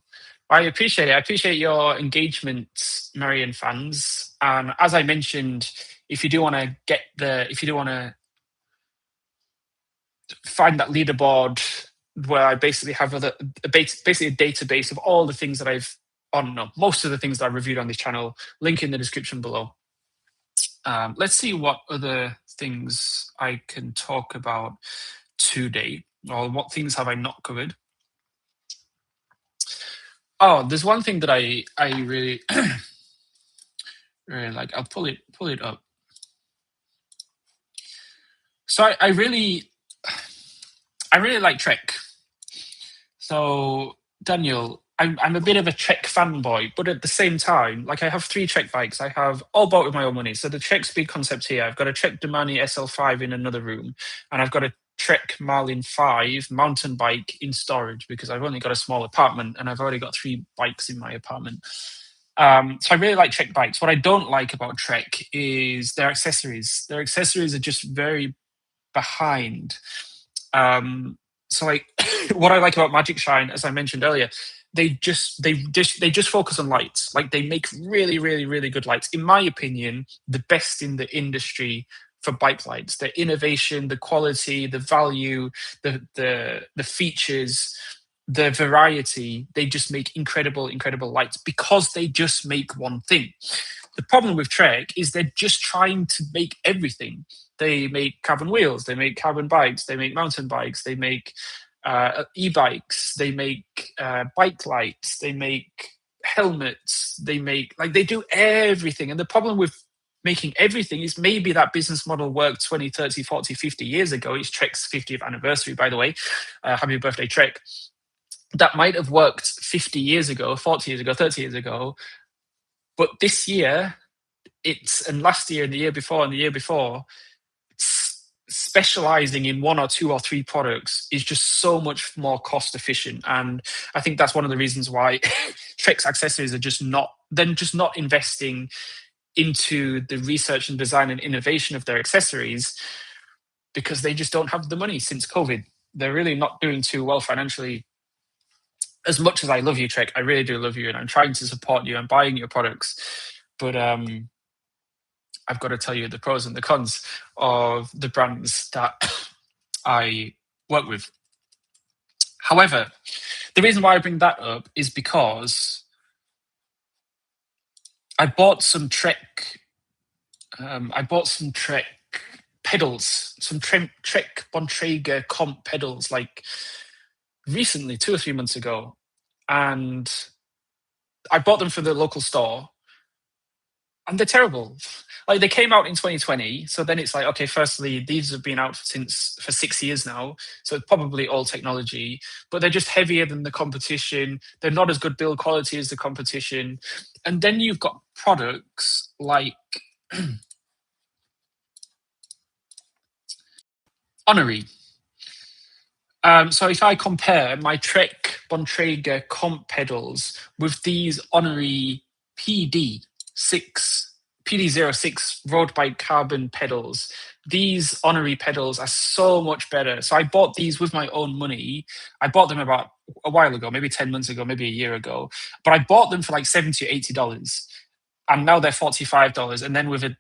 I appreciate it. I appreciate your engagement, Marion fans. And as I mentioned, if you do want to find that leaderboard where I basically have basically a database of all the things that most of the things that I reviewed on this channel, link in the description below. Let's see what other things I can talk about today, or what things have I not covered. Oh, there's one thing that I really really like. I'll pull it up. So I really like Trek. So Daniel, I'm a bit of a Trek fanboy, but at the same time, like, I have 3 Trek bikes. I have all bought with my own money. So the Trek Speed Concept here, I've got a Trek Domani SL5 in another room, and I've got a Trek Marlin 5 mountain bike in storage because I've only got a small apartment and I've already got 3 bikes in my apartment. So I really like Trek bikes. What I don't like about Trek is their accessories. Their accessories are just very behind. So like what I like about Magic Shine, as I mentioned earlier, they just focus on lights. Like, they make really, really, really good lights. In my opinion, the best in the industry for bike lights. The innovation, the quality, the value, the features, the variety. They just make incredible, incredible lights because they just make one thing. The problem with Trek is they're just trying to make everything. They make carbon wheels, they make carbon bikes, they make mountain bikes, they make e-bikes, they make bike lights, they make helmets, they do everything. And the problem with making everything is maybe that business model worked 20, 30, 40, 50 years ago. It's Trek's 50th anniversary, by the way. Happy birthday, Trek. That might have worked 50 years ago, 40 years ago, 30 years ago. But this year, and last year and the year before and the year before, specializing in 1 or 2 or 3 products is just so much more cost efficient. And I think that's one of the reasons why Trek's accessories are just not investing into the research and design and innovation of their accessories, because they just don't have the money since COVID. They're really not doing too well financially. As much as I love you, Trek, I really do love you, and I'm trying to support you. I'm buying your products, but I've got to tell you the pros and the cons of the brands that I work with. However, the reason why I bring that up is because I bought some Trek pedals, some Trek Bontrager comp pedals, like recently, 2 or 3 months ago. And I bought them for the local store, and they're terrible. Like, they came out in 2020, so then it's like, okay, firstly, these have been out for 6 years now, so it's probably old technology, but they're just heavier than the competition. They're not as good build quality as the competition. And then you've got products like Honoree. So if I compare my Trek Bontrager comp pedals with these Honoree PD06 road bike carbon pedals, these Honoree pedals are so much better. So I bought these with my own money. I bought them about a while ago, maybe 10 months ago, maybe a year ago, but I bought them for like $70 or $80, and now they're $45. And then with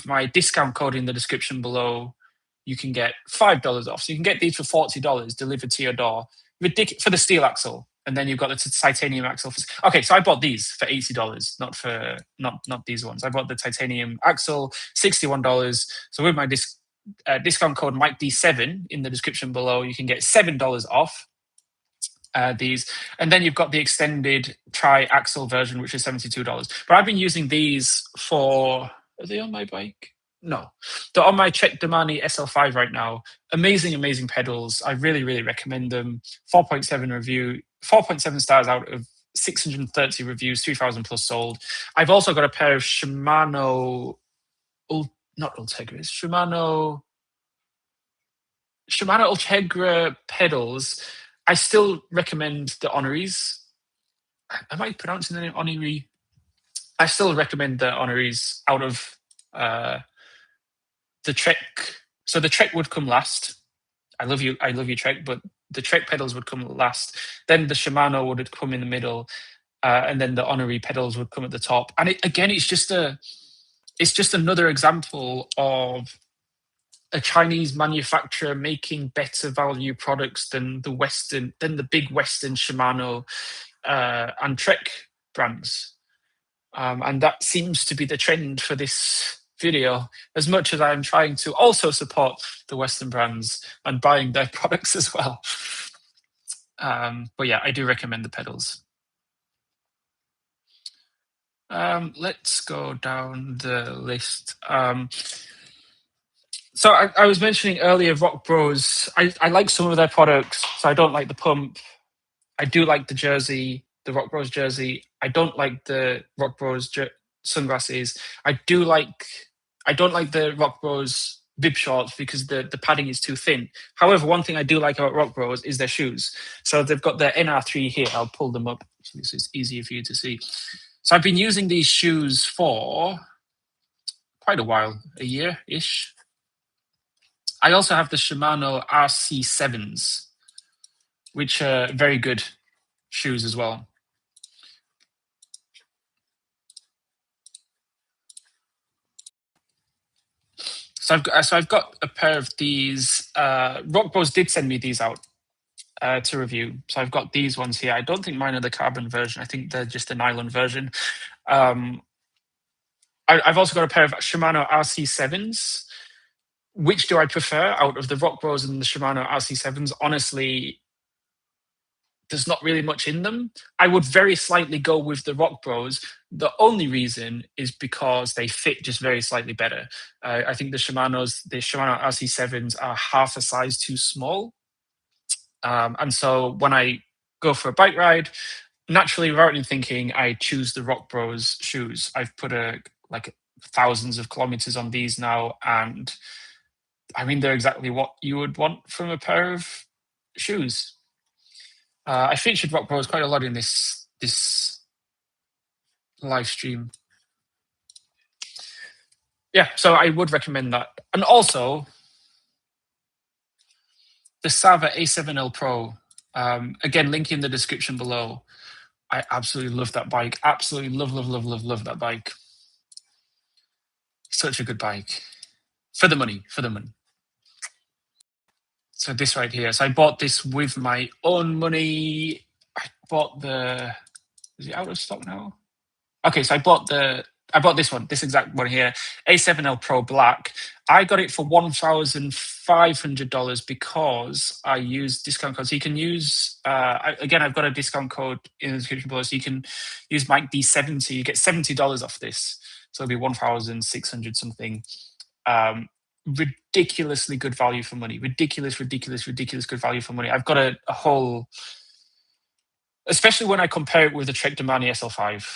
my discount code in the description below, you can get $5 off. So you can get these for $40 delivered to your door. Ridiculous for the steel axle. And then you've got the titanium axle. Okay, so I bought these for $80, not these ones. I bought the titanium axle, $61. So with my discount code MikeD7 in the description below, you can get $7 off these. And then you've got the extended tri-axle version, which is $72. But I've been using these for... Are they on my bike? No. They're on my Trek Domani SL5 right now. Amazing, amazing pedals. I really, really recommend them. 4.7 stars out of 630 reviews, 3,000 plus sold. I've also got a pair of Shimano, not Ultegras, Shimano Ultegra pedals. I still recommend the Honorees. Am I pronouncing the name Honoree? I still recommend the Honorees out of the Trek. So the Trek would come last. I love you, Trek, but the Trek pedals would come last. Then the Shimano would come in the middle, and then the Honoree pedals would come at the top. And it's just another example of a Chinese manufacturer making better value products than the big Western Shimano and Trek brands. And that seems to be the trend for this video, as much as I'm trying to also support the Western brands and buying their products as well. But yeah, I do recommend the pedals. Let's go down the list. So I was mentioning earlier Rock Bros. I like some of their products, so I don't like the pump. I do like the jersey, the Rock Bros jersey. I don't like the Rock Bros sunglasses. I don't like the Rock Bros bib shorts because the padding is too thin. However, one thing I do like about Rock Bros is their shoes. So they've got their NR3 here. I'll pull them up so it's easier for you to see. So I've been using these shoes for quite a while, a year-ish. I also have the Shimano RC7s, which are very good shoes as well. So I've got a pair of these. Rock Bros did send me these out to review. So I've got these ones here. I don't think mine are the carbon version. I think they're just the nylon version. I've also got a pair of Shimano RC7s. Which do I prefer out of the Rock Bros and the Shimano RC7s? Honestly, there's not really much in them. I would very slightly go with the Rock Bros. The only reason is because they fit just very slightly better. I think the Shimano RC7s are half a size too small. And so when I go for a bike ride, naturally, without even thinking, I choose the Rock Bros shoes. I've put thousands of kilometers on these now, and I mean, they're exactly what you would want from a pair of shoes. I featured Rock Bros quite a lot in this live stream. Yeah, so I would recommend that. And also, the Sava A7L Pro, again, link in the description below. I absolutely love that bike. Absolutely love that bike. Such a good bike. For the money. So this right here. So I bought this with my own money. I bought is it out of stock now? Okay, so I bought this one, this exact one here, A7L Pro Black. I got it for $1,500 because I used discount code. So you can use, again, I've got a discount code in the description below, so you can use Mike D70. You get $70 off this. So it'll be 1,600 something. Ridiculously good value for money. Ridiculous good value for money. I've got a whole, especially when I compare it with the Trek Domani SL5.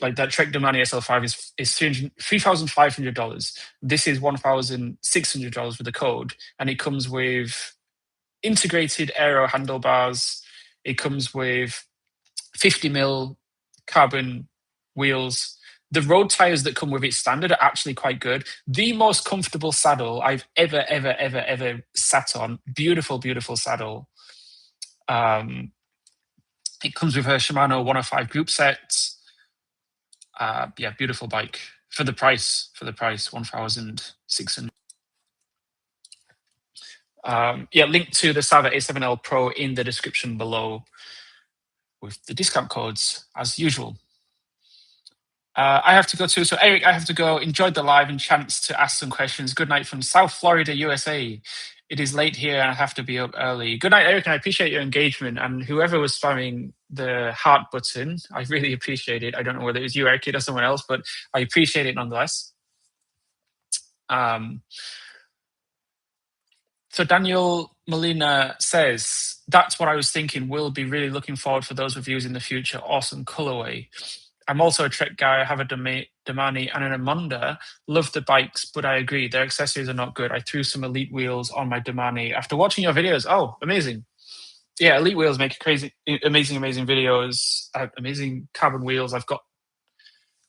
Like that Trek Domani SL5 is $3,500. This is $1,600 with the code, and it comes with integrated aero handlebars. It comes with 50mm carbon wheels. The road tires that come with it standard are actually quite good. The most comfortable saddle I've ever sat on. Beautiful saddle. It comes with a Shimano 105 group set. Yeah, beautiful bike for the price. 1,600. Yeah, link to the Sava A7L Pro in the description below with the discount codes as usual. I have to go too. So Eric, I have to go. Enjoyed the live and chance to ask some questions. Good night from South Florida, USA. It is late here and I have to be up early. Good night, Eric, and I appreciate your engagement. And whoever was spamming the heart button, I really appreciate it. I don't know whether it was you, Eric, or someone else, but I appreciate it nonetheless. So Daniel Molina says, that's what I was thinking. We'll be really looking forward for those reviews in the future. Awesome colorway. I'm also a Trek guy. I have a Damani and an Amonda. Love the bikes, but I agree. Their accessories are not good. I threw some Elite wheels on my Damani after watching your videos. Oh, amazing. Yeah, Elite wheels make amazing videos. Amazing carbon wheels. I've got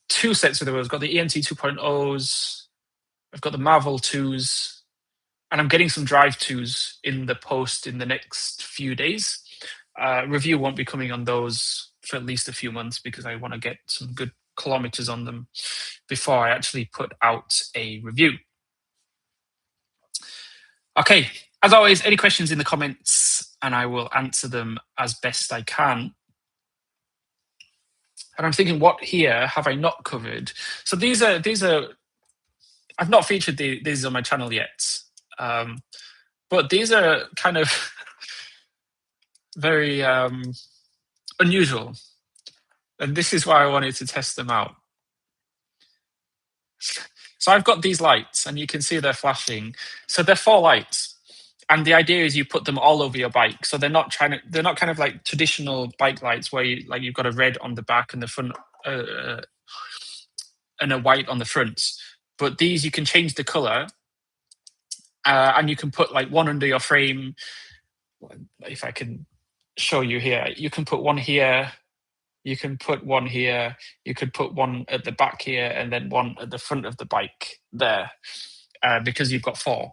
2 sets of the wheels. I've got the ENT 2.0s. I've got the Marvel 2s. And I'm getting some Drive 2s in the post in the next few days. Review won't be coming on those for at least a few months because I want to get some good kilometers on them before I actually put out a review. Okay, as always, any questions in the comments and I will answer them as best I can. And I'm thinking, what here have I not covered? So these are I've not featured these on my channel yet. But these are kind of very unusual. And this is why I wanted to test them out. So I've got these lights and you can see they're flashing. So they're 4 lights. And the idea is you put them all over your bike. So they're not kind of like traditional bike lights where you've got a red on the back and the front and a white on the front. But these you can change the color and you can put like one under your frame. If I can show you here, you can put one here, you can put one here, you could put one at the back here, and then one at the front of the bike there, because you've got 4.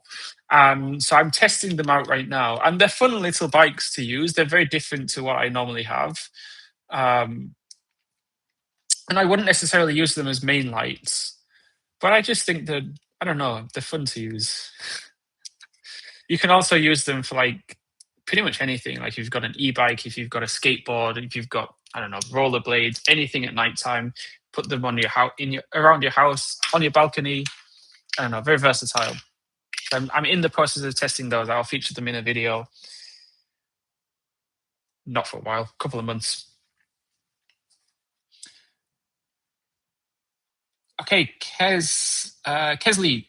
So I'm testing them out right now, and they're fun little bikes to use. They're very different to what I normally have. And I wouldn't necessarily use them as main lights, but I just think that, I don't know, they're fun to use. You can also use them for like pretty much anything. Like if you've got an e-bike, if you've got a skateboard, if you've got, I don't know, rollerblades, anything at nighttime, put them on your house, around your house, on your balcony. I don't know, very versatile. I'm in the process of testing those. I'll feature them in a video. Not for a while, a couple of months. Okay, Kesleets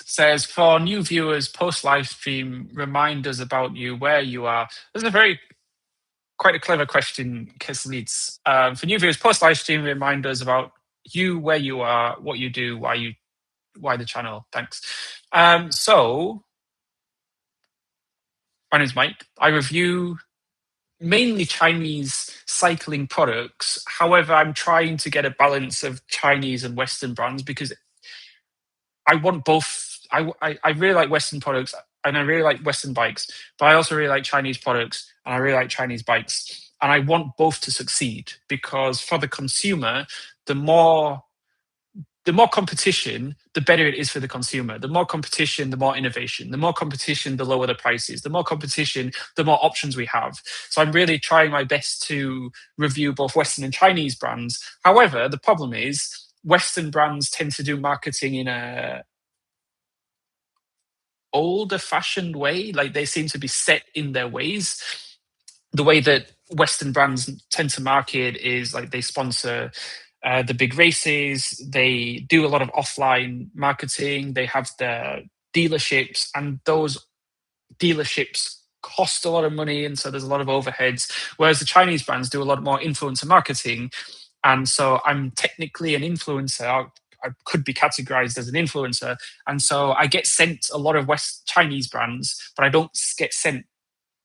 says, for new viewers, post live stream, remind us about you, where you are. This is quite a clever question, Kesleets. For new viewers, post live stream, remind us about you, where you are, what you do, why the channel. Thanks. So, my name's Mike. I review mainly Chinese cycling products. However, I'm trying to get a balance of Chinese and Western brands because I want both. I really like Western products and I really like Western bikes, but I also really like Chinese products and I really like Chinese bikes. And I want both to succeed because for the consumer, the more competition, the better it is for the consumer. The more competition, the more innovation. The more competition, the lower the prices. The more competition, the more options we have. So I'm really trying my best to review both Western and Chinese brands. However, the problem is Western brands tend to do marketing in a older fashioned way. Like they seem to be set in their ways. The way that Western brands tend to market is like they sponsor the big races. They do a lot of offline marketing. They have their dealerships, and those dealerships cost a lot of money, and so there's a lot of overheads. Whereas the Chinese brands do a lot more influencer marketing, and so I'm technically an influencer. I could be categorized as an influencer, and so I get sent a lot of Chinese brands, but I don't get sent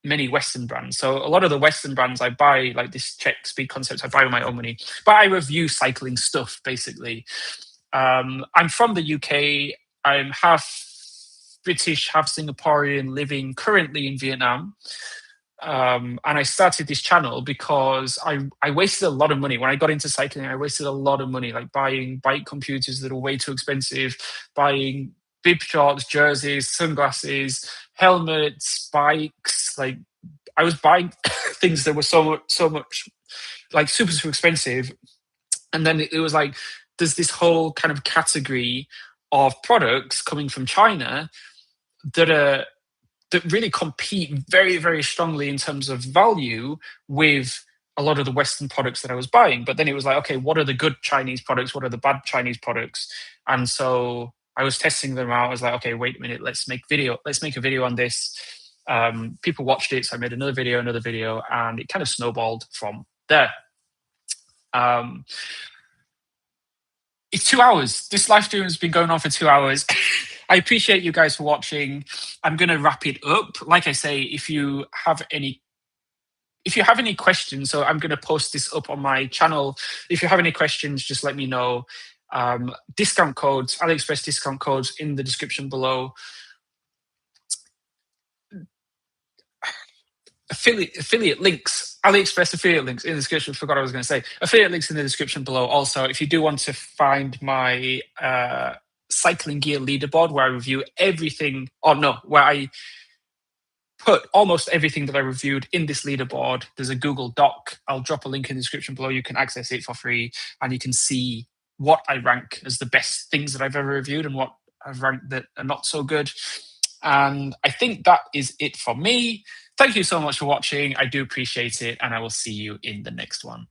many Western brands. So a lot of the Western brands I buy, like this Czech Speed Concepts, I buy with my own money. But I review cycling stuff, basically. I'm from the UK. I'm half British, half Singaporean, living currently in Vietnam. And I started this channel because I wasted a lot of money. When I got into cycling, I wasted a lot of money, like buying bike computers that are way too expensive, buying bib shorts, jerseys, sunglasses, helmets, bikes. Like I was buying things that were so much like super expensive. And then it was like, there's this whole kind of category of products coming from China that really compete very, very strongly in terms of value with a lot of the Western products that I was buying. But then it was like, okay, what are the good Chinese products? What are the bad Chinese products? And so I was testing them out. I was like, okay, wait a minute, let's make a video on this. People watched it, so I made another video, and it kind of snowballed from there. It's 2 hours. This live stream has been going on for 2 hours. I appreciate you guys for watching. I'm going to wrap it up. Like I say, if you have any questions, so I'm going to post this up on my channel. If you have any questions, just let me know. Discount codes, AliExpress discount codes in the description below. Affiliate links, AliExpress affiliate links in the description. Forgot what I was going to say. Affiliate links in the description below. Also, if you do want to find my Cycling Gear Leaderboard, where I review everything, where I put almost everything that I reviewed in this leaderboard. There's a Google Doc. I'll drop a link in the description below. You can access it for free, and you can see what I rank as the best things that I've ever reviewed and what I've ranked that are not so good. And I think that is it for me. Thank you so much for watching. I do appreciate it, and I will see you in the next one.